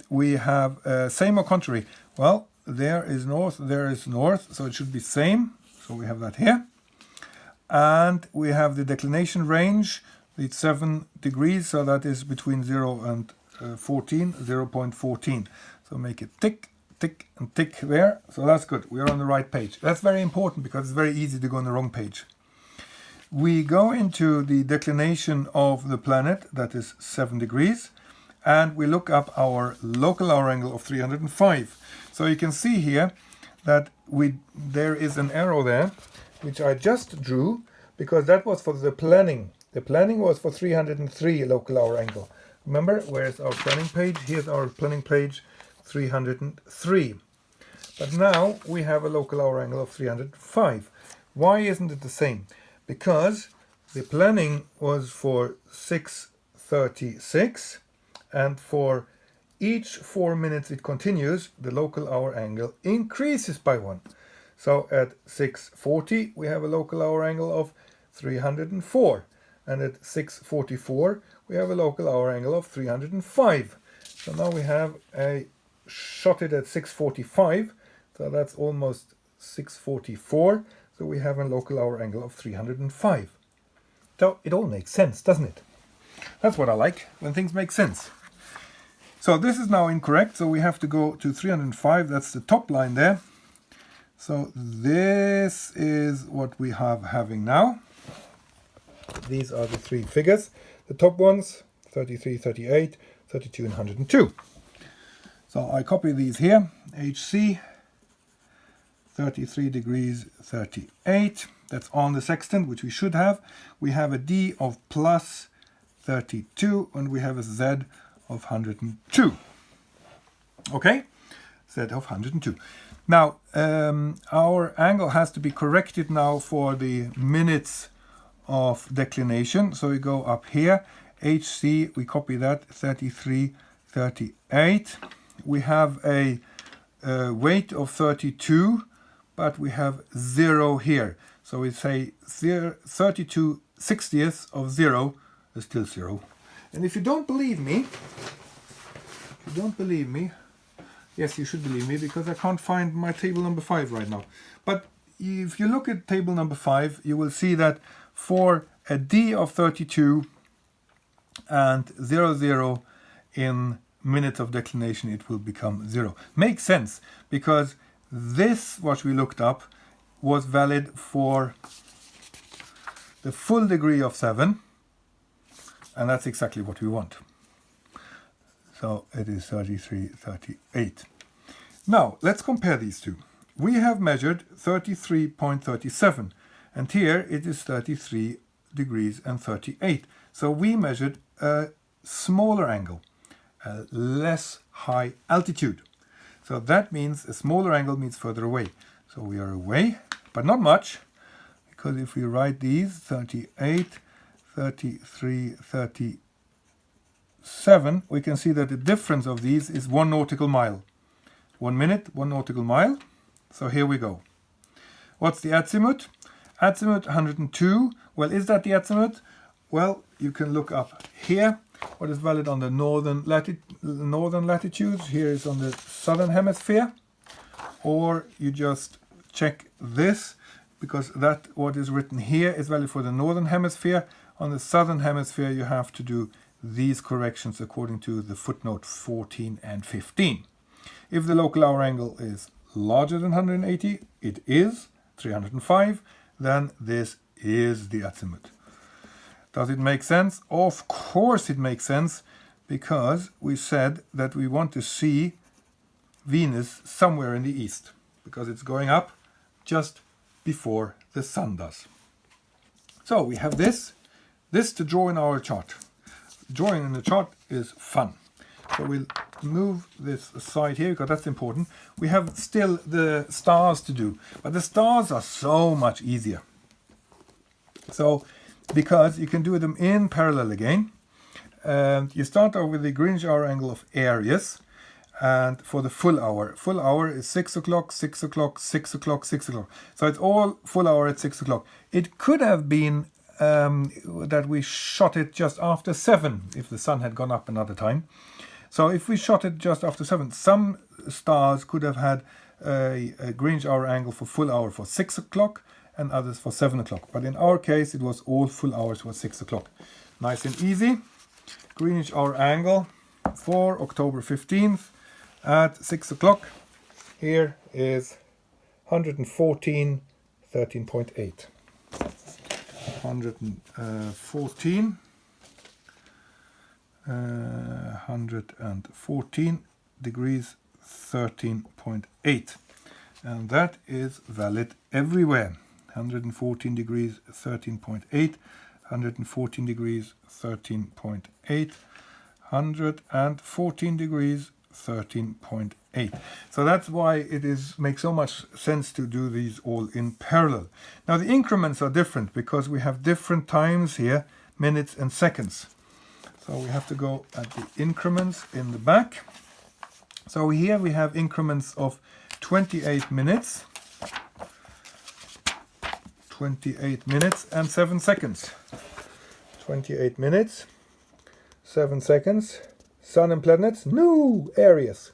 We have same or contrary. Well, there is north, so it should be same. So we have that here. And we have the declination range, it's 7 degrees, so that is between 0 and 14, 0.14. So make it tick, tick, and tick there. So that's good. We are on the right page. That's very important because it's very easy to go on the wrong page. We go into the declination of the planet, that is 7 degrees, and we look up our local hour angle of 305. So you can see here that there is an arrow there, which I just drew, because that was for the planning. The planning was for 303 local hour angle. Remember, where's our planning page? Here's our planning page, 303. But now we have a local hour angle of 305. Why isn't it the same? Because the planning was for 6:36, and for each 4 minutes it continues, the local hour angle increases by 1. So at 6:40 we have a local hour angle of 304, and at 6:44 we have a local hour angle of 305. So now we have shot it at 6:45, so that's almost 6:44. So we have a local hour angle of 305. So it all makes sense, doesn't it? That's what I like, when things make sense. So this is now incorrect, so we have to go to 305. That's the top line there. So this is what we have having now. These are the three figures. The top ones, 33, 38, 32, and 102. So I copy these here. HC, 33 degrees 38. That's on the sextant, which we should have. We have a D of plus 32, and we have a Z of 102. Okay, Z of 102. Now, our angle has to be corrected now for the minutes of declination. So we go up here, HC, we copy that, 33, 38. We have a weight of 32, but we have 0 here. So we say 32 60ths of 0 is still 0. And if you don't believe me, yes, you should believe me, because I can't find my table number 5 right now. But if you look at table number 5, you will see that for a D of 32 and 00 in minutes of declination, it will become 0. Makes sense, because this, what we looked up, was valid for the full degree of 7, and that's exactly what we want. So it is 33, 38. Now, let's compare these two. We have measured 33.37, and here it is 33 degrees and 38. So we measured a smaller angle, a less high altitude. So that means a smaller angle means further away. So we are away, but not much, because if we write these, 38, 33, 37, we can see that the difference of these is 1 nautical mile. 1 minute, 1 nautical mile. So here we go. What's the azimuth? Azimuth 102. Well, is that the azimuth? Well, you can look up here what is valid on the northern latitudes. Here is on the southern hemisphere. Or you just check this, because that what is written here is valid for the northern hemisphere. On the southern hemisphere you have to do these corrections according to the footnote 14 and 15. If the local hour angle is larger than 180, it is 305. then this is the azimuth. Does it make sense? Of course it makes sense, because we said that we want to see Venus somewhere in the east, because it's going up just before the sun does. So we have this to draw in our chart. Drawing in the chart is fun. So we'll move this aside here, because that's important. We have still the stars to do, but the stars are so much easier. So, because you can do them in parallel again. You start off with the Greenwich hour angle of Aries, and for the full hour is 6 o'clock, 6 o'clock, 6 o'clock, 6 o'clock. So it's all full hour at 6 o'clock. It could have been that we shot it just after 7 if the sun had gone up another time. So if we shot it just after 7, some stars could have had a Greenwich hour angle for full hour for 6 o'clock and others for 7 o'clock. But in our case, it was all full hours for 6 o'clock. Nice and easy. Greenwich hour angle for October 15th at 6 o'clock. Here is 114, 13.8. 114 degrees 13.8, and that is valid everywhere. 114 degrees 13.8, 114 degrees 13.8, 114 degrees 13.8. So that's why it makes so much sense to do these all in parallel. Now the increments are different because we have different times here, minutes and seconds. So we have to go at the increments in the back. So here we have increments of 28 minutes, 28 minutes and 7 seconds. 28 minutes, 7 seconds. Sun and planets? No! Aries.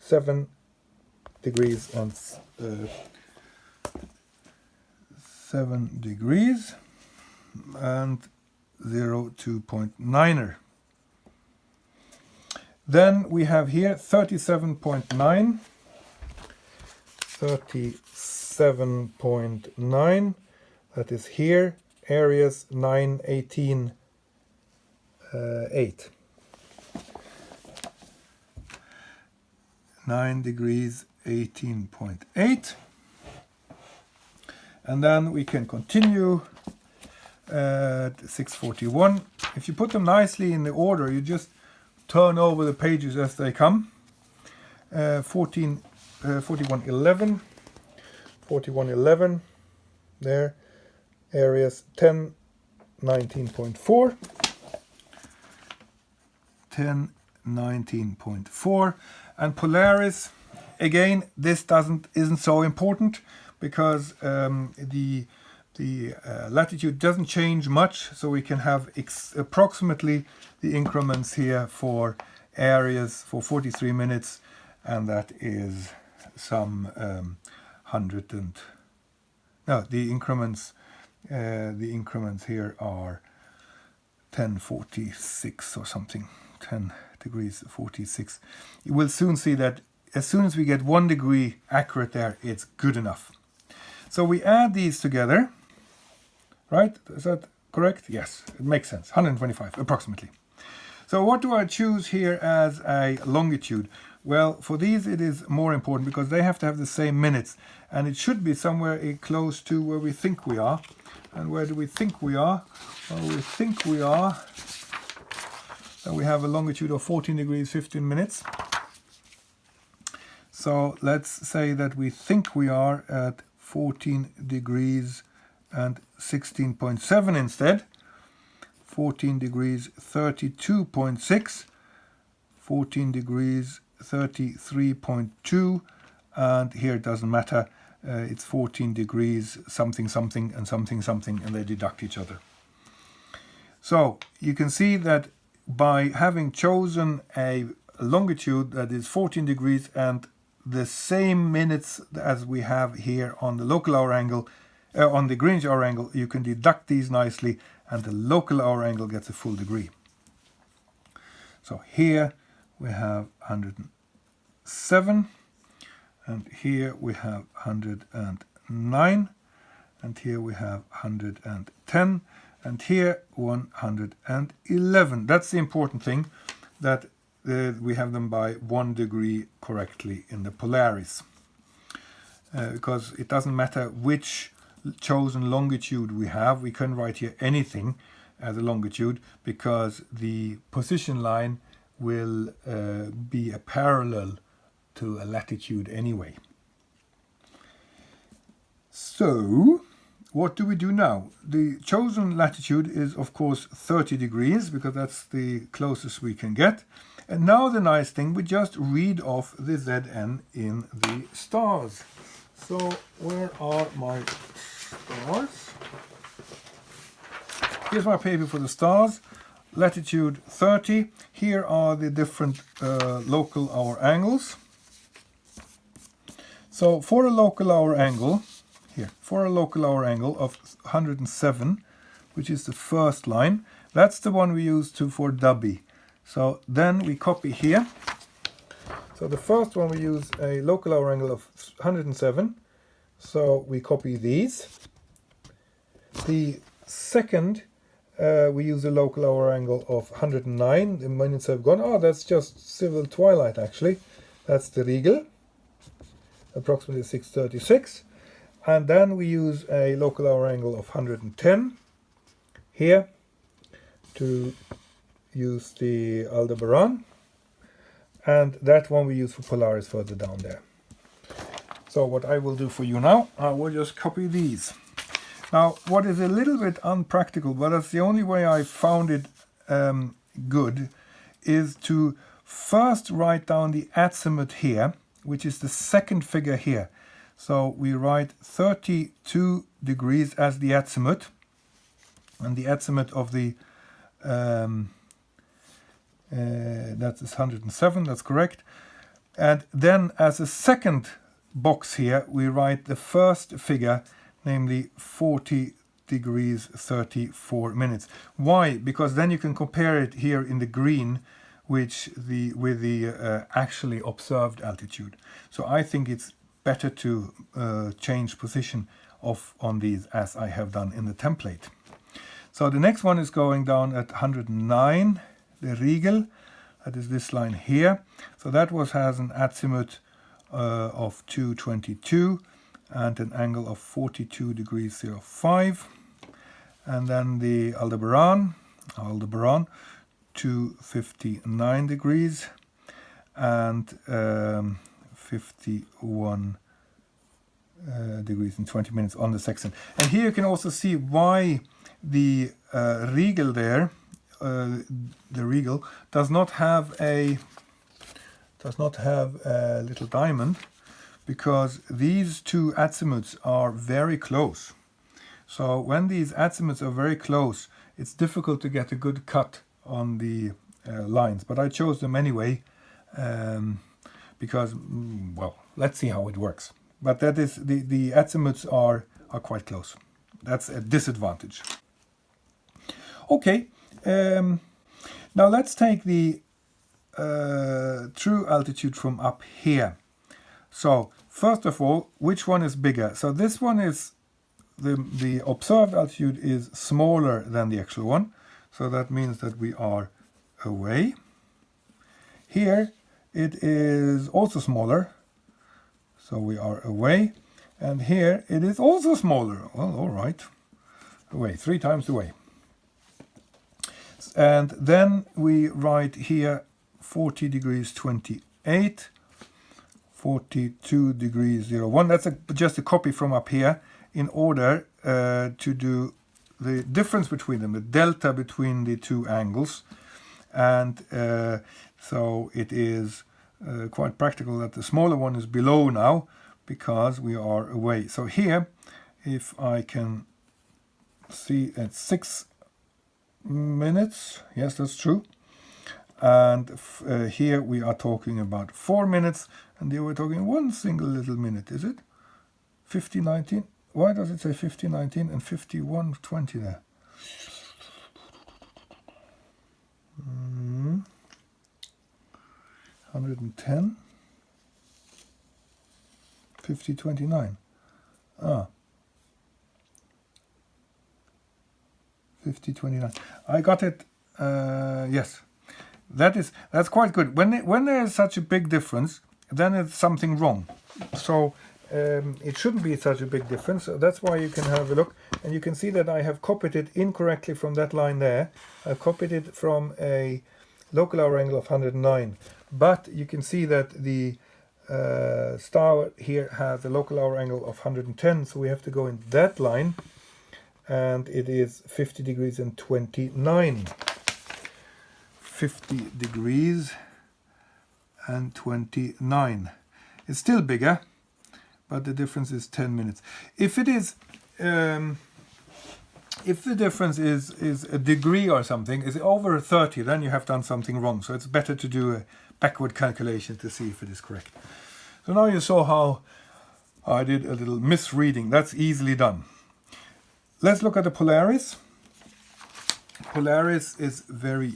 7 degrees and 7 degrees and 2.9er. Then we have here 37.9. 37.9. That is here. Aries 918. 8. 9 degrees 18.8. And then we can continue at 6:41. If you put them nicely in the order, you just turn over the pages as they come. 41:11. 41:11. There. Aries 10:19.4. 10:19.4, and Polaris, again, this isn't so important because the latitude doesn't change much, so we can have approximately the increments here for Aries for 43 minutes, and that is some 100 and no, the increments here are 10:46 or something. 10 degrees 46. You will soon see that as soon as we get 1 degree accurate there, it's good enough. So we add these together, right? Is that correct? Yes, it makes sense. 125 approximately. So what do I choose here as a longitude? Well, for these it is more important because they have to have the same minutes, and it should be somewhere close to where we think we are. And where do we think we are? Well, we think we are. We have a longitude of 14 degrees 15 minutes. So let's say that we think we are at 14 degrees and 16.7 instead. 14 degrees 32.6. 14 degrees 33.2. And here it doesn't matter. It's 14 degrees something something and something something, and they deduct each other. So you can see that by having chosen a longitude that is 14 degrees and the same minutes as we have here on the local hour angle, on the Greenwich hour angle, you can deduct these nicely, and the local hour angle gets a full degree. So here we have 107, and here we have 109. 109, and here we have 110, and here 111. That's the important thing, that we have them by 1 degree correctly in the Polaris. Because it doesn't matter which chosen longitude we have, we can write here anything as a longitude, because the position line will be a parallel to a latitude anyway. So what do we do now? The chosen latitude is of course 30 degrees, because that's the closest we can get. And now the nice thing, we just read off the ZN in the stars. So where are my stars? Here's my paper for the stars. Latitude 30. Here are the different local hour angles. So for a local hour angle, for a local hour angle of 107, which is the first line, that's the one we use for W. So then we copy here. So the first one we use a local hour angle of 107. So we copy these. The second we use a local hour angle of 109. The minutes have gone. Oh, that's just civil twilight actually. That's the Regal, approximately 6:36. And then we use a local hour angle of 110 here to use the Aldebaran, and that one we use for Polaris further down there. So what I will do for you now, I will just copy these. Now what is a little bit unpractical, but that's the only way I found it good, is to first write down the azimuth here, which is the second figure here. So we write 32 degrees as the azimuth, and the azimuth of the that is 107, that's correct. And then as a second box here, we write the first figure, namely 40 degrees 34 minutes. Why? Because then you can compare it here in the green with the actually observed altitude. So I think it's better to change position on these as I have done in the template. So the next one is going down at 109, the Regal, that is this line here. So that has an azimuth of 222 and an angle of 42 degrees 05. And then the Aldebaran 259 degrees and 51 degrees and 20 minutes on the sextant. And here you can also see why the Regal there, the Regal does not have a little diamond, because these two azimuths are very close. So when these azimuths are very close, it's difficult to get a good cut on the lines. But I chose them anyway because, well, let's see how it works. But that is the azimuths are quite close. That's a disadvantage. Okay, now let's take the true altitude from up here. So first of all, which one is bigger? So this one is the observed altitude is smaller than the actual one. So that means that we are away. Here it is also smaller. So we are away. And here it is also smaller. Well, all right. Away, 3 times away. And then we write here 40 degrees 28, 42 degrees 01. That's just a copy from up here in order to do the difference between them, the delta between the two angles. And so it is quite practical that the smaller one is below now because we are away. So here, if I can see at 6 minutes, yes, that's true. And here we are talking about 4 minutes, and here we're talking one single little minute, is it? 5019. Why does it say 5019 and 5120 there? 110, 5029. 50, 29. I got it. Yes, that's quite good. When there is such a big difference, then it's something wrong. So it shouldn't be such a big difference. So that's why you can have a look, and you can see that I have copied it incorrectly from that line there. I copied it from a local hour angle of 109, but you can see that the star here has a local hour angle of 110, so we have to go in that line, and it is 50 degrees and 29. 50 degrees and 29. It's still bigger, but the difference is 10 minutes. If it is if the difference is a degree or something, is over 30, then you have done something wrong. So it's better to do a backward calculation to see if it is correct. So now you saw how I did a little misreading. That's easily done. Let's look at the Polaris. Polaris is very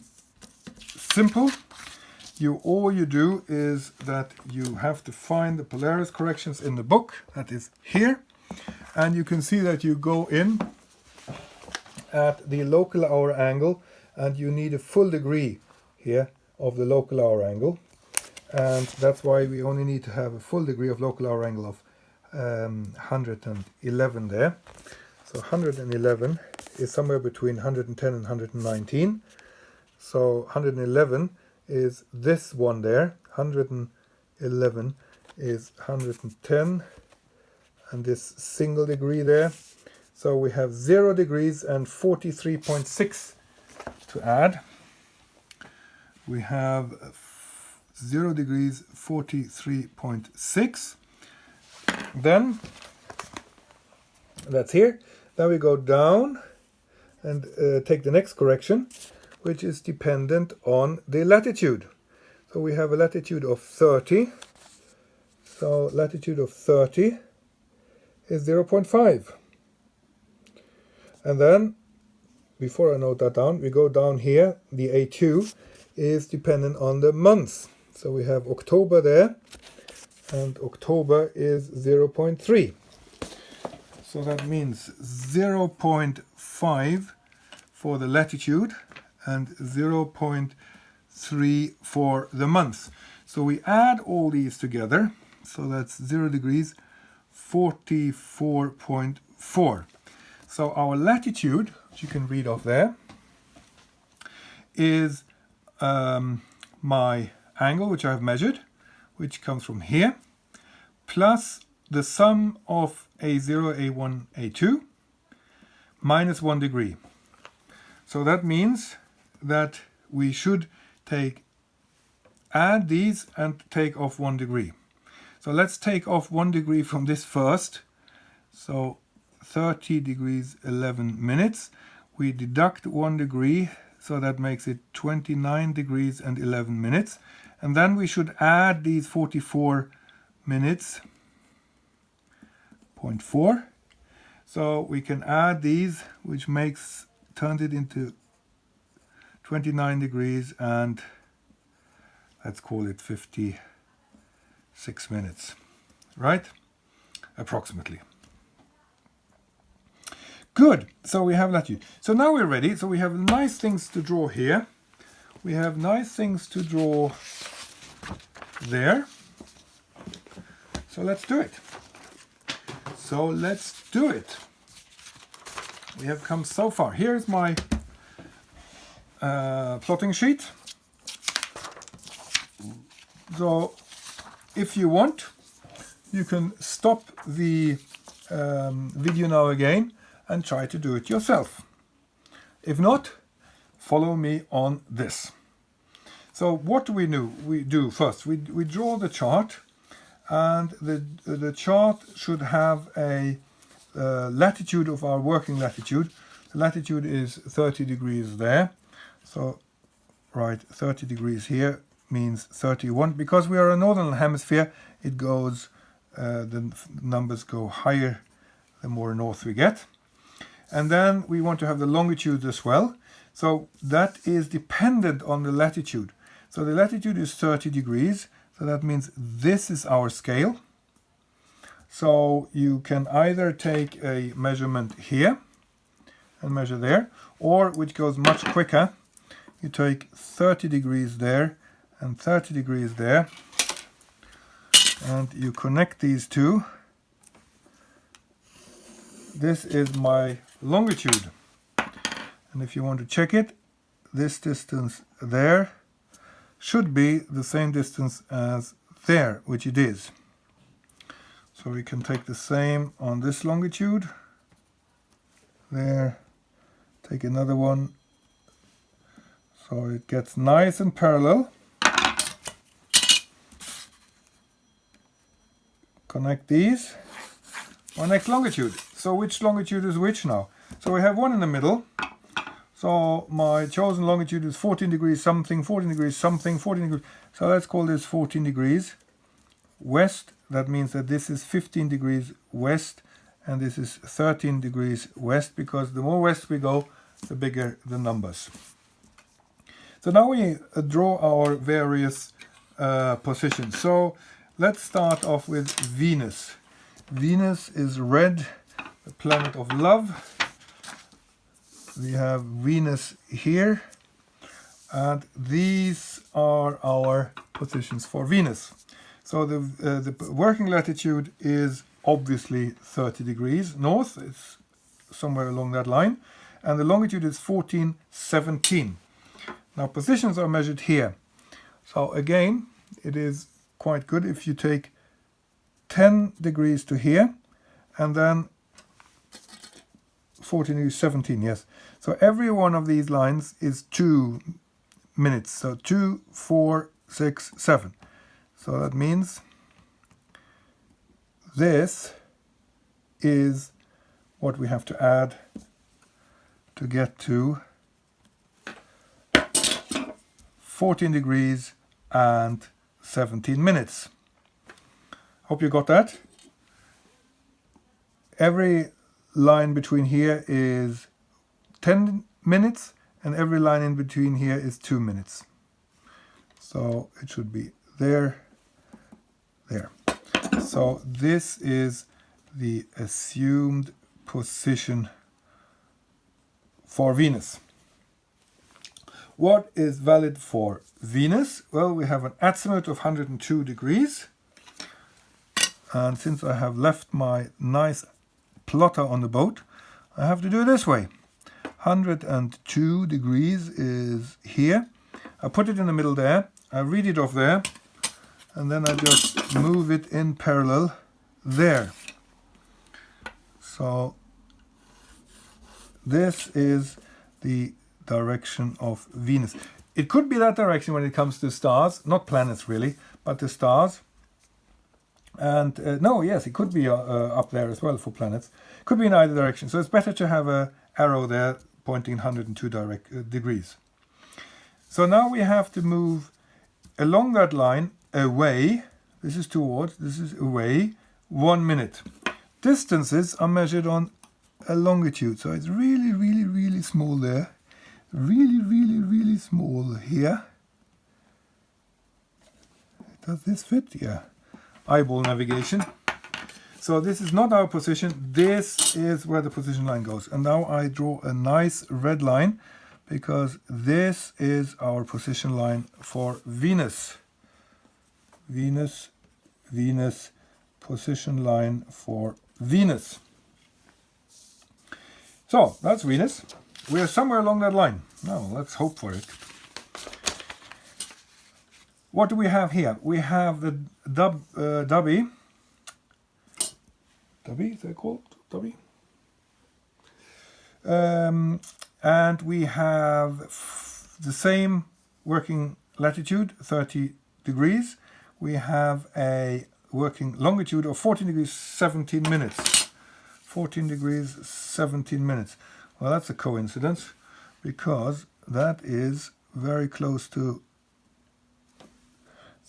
simple. All you do is that you have to find the Polaris corrections in the book, that is here, and you can see that you go in at the local hour angle, and you need a full degree here of the local hour angle, and that's why we only need to have a full degree of local hour angle of 111 there. So 111 is somewhere between 110 and 119. So 111 is this one there. 111 is 110, and this single degree there. So we have 0 degrees and 43.6 to add. We have 0 degrees 43.6. Then that's here. Then we go down and take the next correction, which is dependent on the latitude. So we have a latitude of 30. So latitude of 30 is 0.5. And then, before I note that down, we go down here. The A2 is dependent on the month. So we have October there, and October is 0.3. So that means 0.5 for the latitude and 0.3 for the month. So we add all these together. So that's 0 degrees 44.4. So our latitude, which you can read off there, is my angle, which I have measured, which comes from here, plus the sum of A0, A1, A2, minus 1 degree. So that means that we should add these and take off 1 degree. So let's take off 1 degree from this first. So 30 degrees 11 minutes. We deduct 1 degree, so that makes it 29 degrees and 11 minutes. And then we should add these 44 minutes, 0.4. So we can add these, which turns it into 29 degrees and let's call it 56 minutes, right? Approximately. Good, so we have latitude. So now we're ready. So we have nice things to draw here. We have nice things to draw there. So let's do it. We have come so far. Here's my plotting sheet. So if you want, you can stop the video now again and try to do it yourself. If not, follow me on this. So what do we do? We do first, we draw the chart, and the chart should have a latitude of our working latitude. The latitude is 30 degrees there. So right, 30 degrees here means 31. Because we are a northern hemisphere, it goes, the numbers go higher the more north we get. And then we want to have the longitude as well. So that is dependent on the latitude. So the latitude is 30 degrees. So that means this is our scale. So you can either take a measurement here and measure there, or, which goes much quicker, you take 30 degrees there and 30 degrees there, and you connect these two. This is my longitude, and if you want to check it, this distance there should be the same distance as there, which it is. So we can take the same on this longitude. There, take another one, so it gets nice and parallel. Connect these. Our next longitude. So which longitude is which now? So we have one in the middle. So my chosen longitude is 14 degrees something, 14 degrees something, 14 degrees. So let's call this 14 degrees west. That means that this is 15 degrees west and this is 13 degrees west, because the more west we go, the bigger the numbers. So now we draw our various positions. So let's start off with Venus. Venus is red, the planet of love. We have Venus here, and these are our positions for Venus. So the working latitude is obviously 30 degrees north, it's somewhere along that line, and the longitude is 1417. Now positions are measured here. So again, it is quite good if you take 10 degrees to here, and then 14 degrees, 17, yes. So every one of these lines is 2 minutes. So 2, 4, 6, 7. So that means this is what we have to add to get to 14 degrees and 17 minutes. Hope you got that. Every line between here is 10 minutes and every line in between here is 2 minutes. So it should be there, there. So this is the assumed position for Venus. What is valid for Venus? Well, we have an azimuth of 102 degrees. And since I have left my nice plotter on the boat, I have to do it this way. 102 degrees is here. I put it in the middle there. I read it off there. And then I just move it in parallel there. So this is the direction of Venus. It could be that direction when it comes to stars, not planets really, but the stars. And no, yes, it could be up there as well for planets. Could be in either direction. So it's better to have an arrow there pointing 102 degrees. So now we have to move along that line away. This is towards, this is away, 1 minute. Distances are measured on a longitude. So it's really, really, really small there. Really, really, really small here. Does this fit? Yeah. Eyeball navigation. So this is not our position. This is where the position line goes. And now I draw a nice red line because this is our position line for Venus. Venus, Venus, position line for Venus. So that's Venus. We are somewhere along that line. Now let's hope for it. What do we have here? We have the Dubby. Dubby, is that called? Dubby? And we have the same working latitude, 30 degrees. We have a working longitude of 14 degrees, 17 minutes. 14 degrees, 17 minutes. Well, that's a coincidence because that is very close to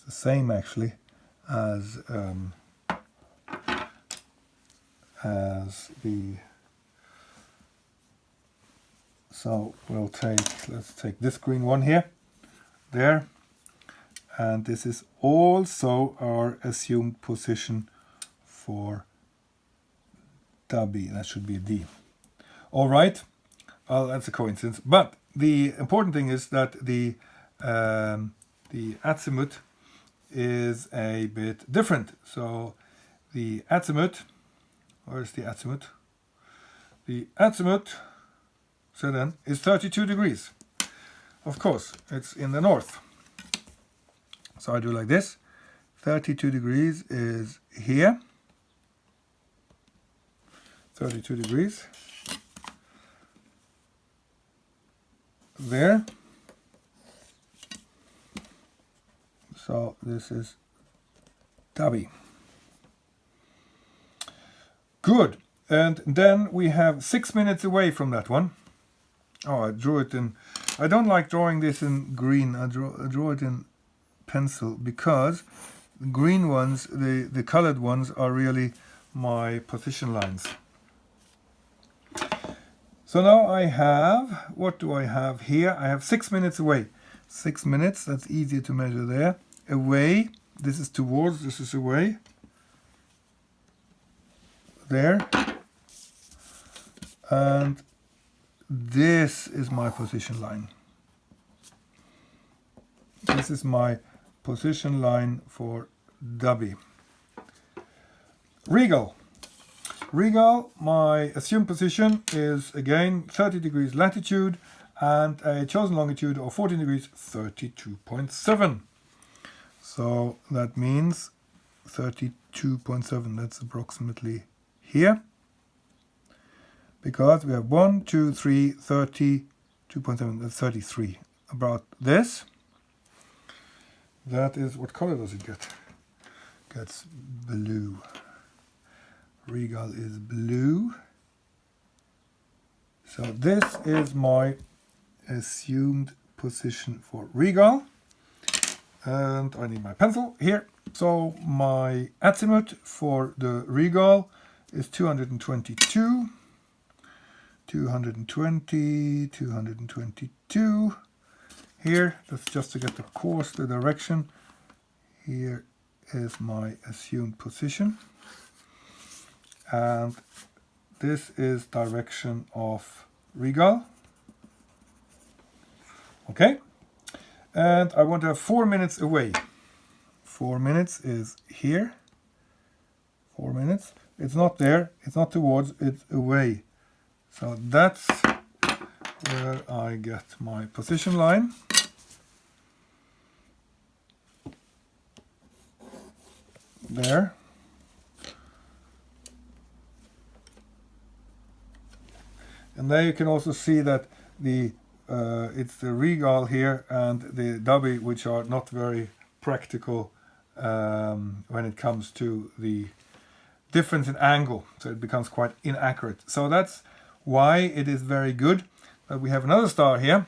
the same actually as the, so let's take this green one here, there, and this is also our assumed position for Dabi. That should be a D. All right. Well, that's a coincidence. But the important thing is that the azimuth is a bit different. So the azimuth, where's the azimuth? The azimuth, so then, is 32 degrees. Of course, it's in the north. So I do like this. 32 degrees is here. 32 degrees. There. So this is Dabi. Good. And then we have 6 minutes away from that one. Oh, I drew it in. I don't like drawing this in green. I draw it in pencil because the green ones, the colored ones, are really my position lines. So now I have, what do I have here? I have 6 minutes away. 6 minutes, that's easier to measure there. Away, this is towards, this is away. There. And this is my position line. This is my position line for Dabi. Regal. Regal, my assumed position is again 30 degrees latitude and a chosen longitude of 14 degrees 32.7. So that means 32.7, that's approximately here. Because we have 1, 2, 3, 32.7, that's 33. About this. That is, what color does it get? Gets blue. Regal is blue. So this is my assumed position for Regal. And I need my pencil here. So my azimuth for the Regal is 222. 220, 222. Here, that's just to get the course, the direction. Here is my assumed position. And this is direction of Regal. Okay. And I want to have 4 minutes away. 4 minutes is here. 4 minutes. It's not there, it's not towards, it's away. So that's where I get my position line. There. And there you can also see that the it's the Regal here and the Dabi, which are not very practical when it comes to the difference in angle. So it becomes quite inaccurate. So that's why it is very good that we have another star here.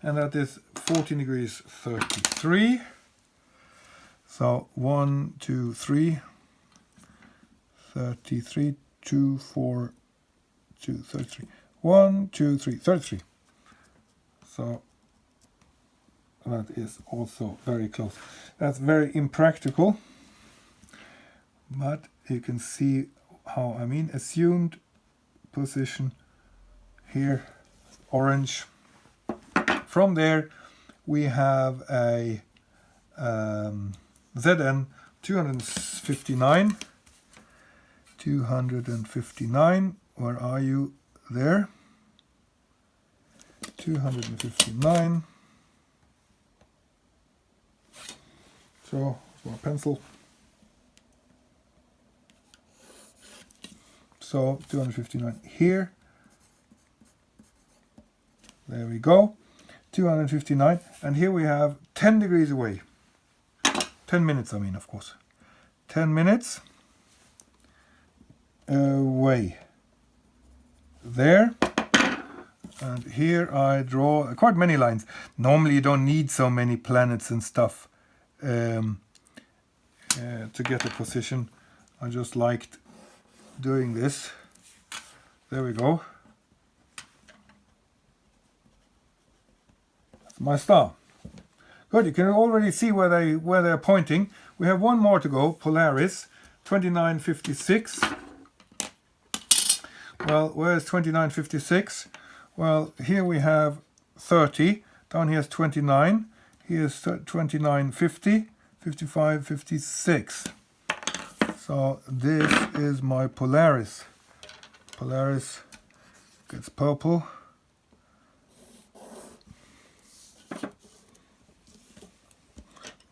And that is 14 degrees 33. So 1, 2, 3, 33, 2, 4, 2, 33. 1, 2, 3, 33. So that is also very close. That's very impractical. But you can see how I mean. Assumed position here, orange. From there we have a ZN 259. 259. Where are you? There. 259. So, my pencil. So, 259 here. There we go. 259. And here we have 10 degrees away. 10 minutes, I mean, of course. 10 minutes away. There. And here I draw quite many lines. Normally you don't need so many planets and stuff to get a position. I just liked doing this. There we go. That's my star. Good, you can already see where they're pointing. We have one more to go, Polaris, 2956. Well, where's 29.56? Well, here we have 30. Down here's 29. Here's 29.50, 55, 56. So this is my Polaris. Polaris gets purple.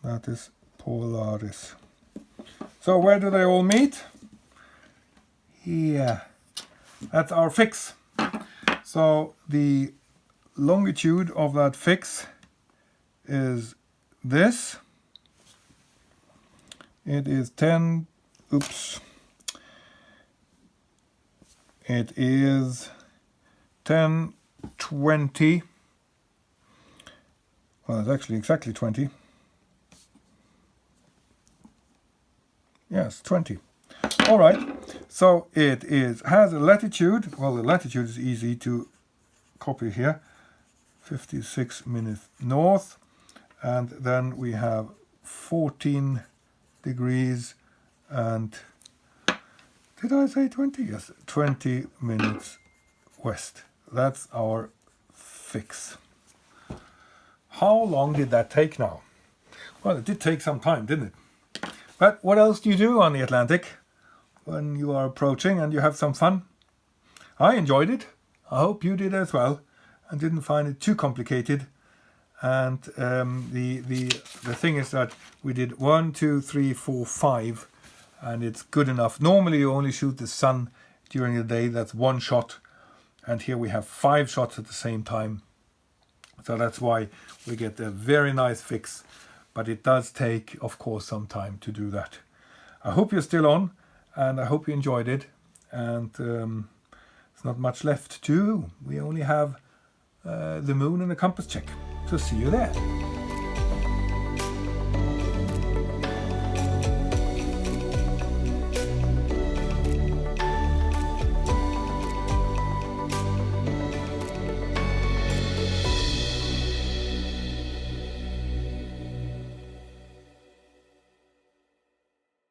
That is Polaris. So where do they all meet? Here. That's our fix. So the longitude of that fix is this. It is 10, oops. It is 10:20. Well, it's actually exactly 20. Yes, 20. All right. So it has a latitude. Well, the latitude is easy to copy here. 56 minutes north. And then we have 14 degrees and, did I say 20? Yes, 20 minutes west. That's our fix. How long did that take now? Well, it did take some time, didn't it? But what else do you do on the Atlantic when you are approaching and you have some fun? I enjoyed it. I hope you did as well and didn't find it too complicated. And the thing is that we did 1, 2, 3, 4, 5, and it's good enough. Normally you only shoot the sun during the day. That's one shot, and here we have 5 shots at the same time. So that's why we get a very nice fix. But it does take, of course, some time to do that. I hope you're still on, and I hope you enjoyed it. And there's not much left to do. We only have the moon and the compass check. So see you there.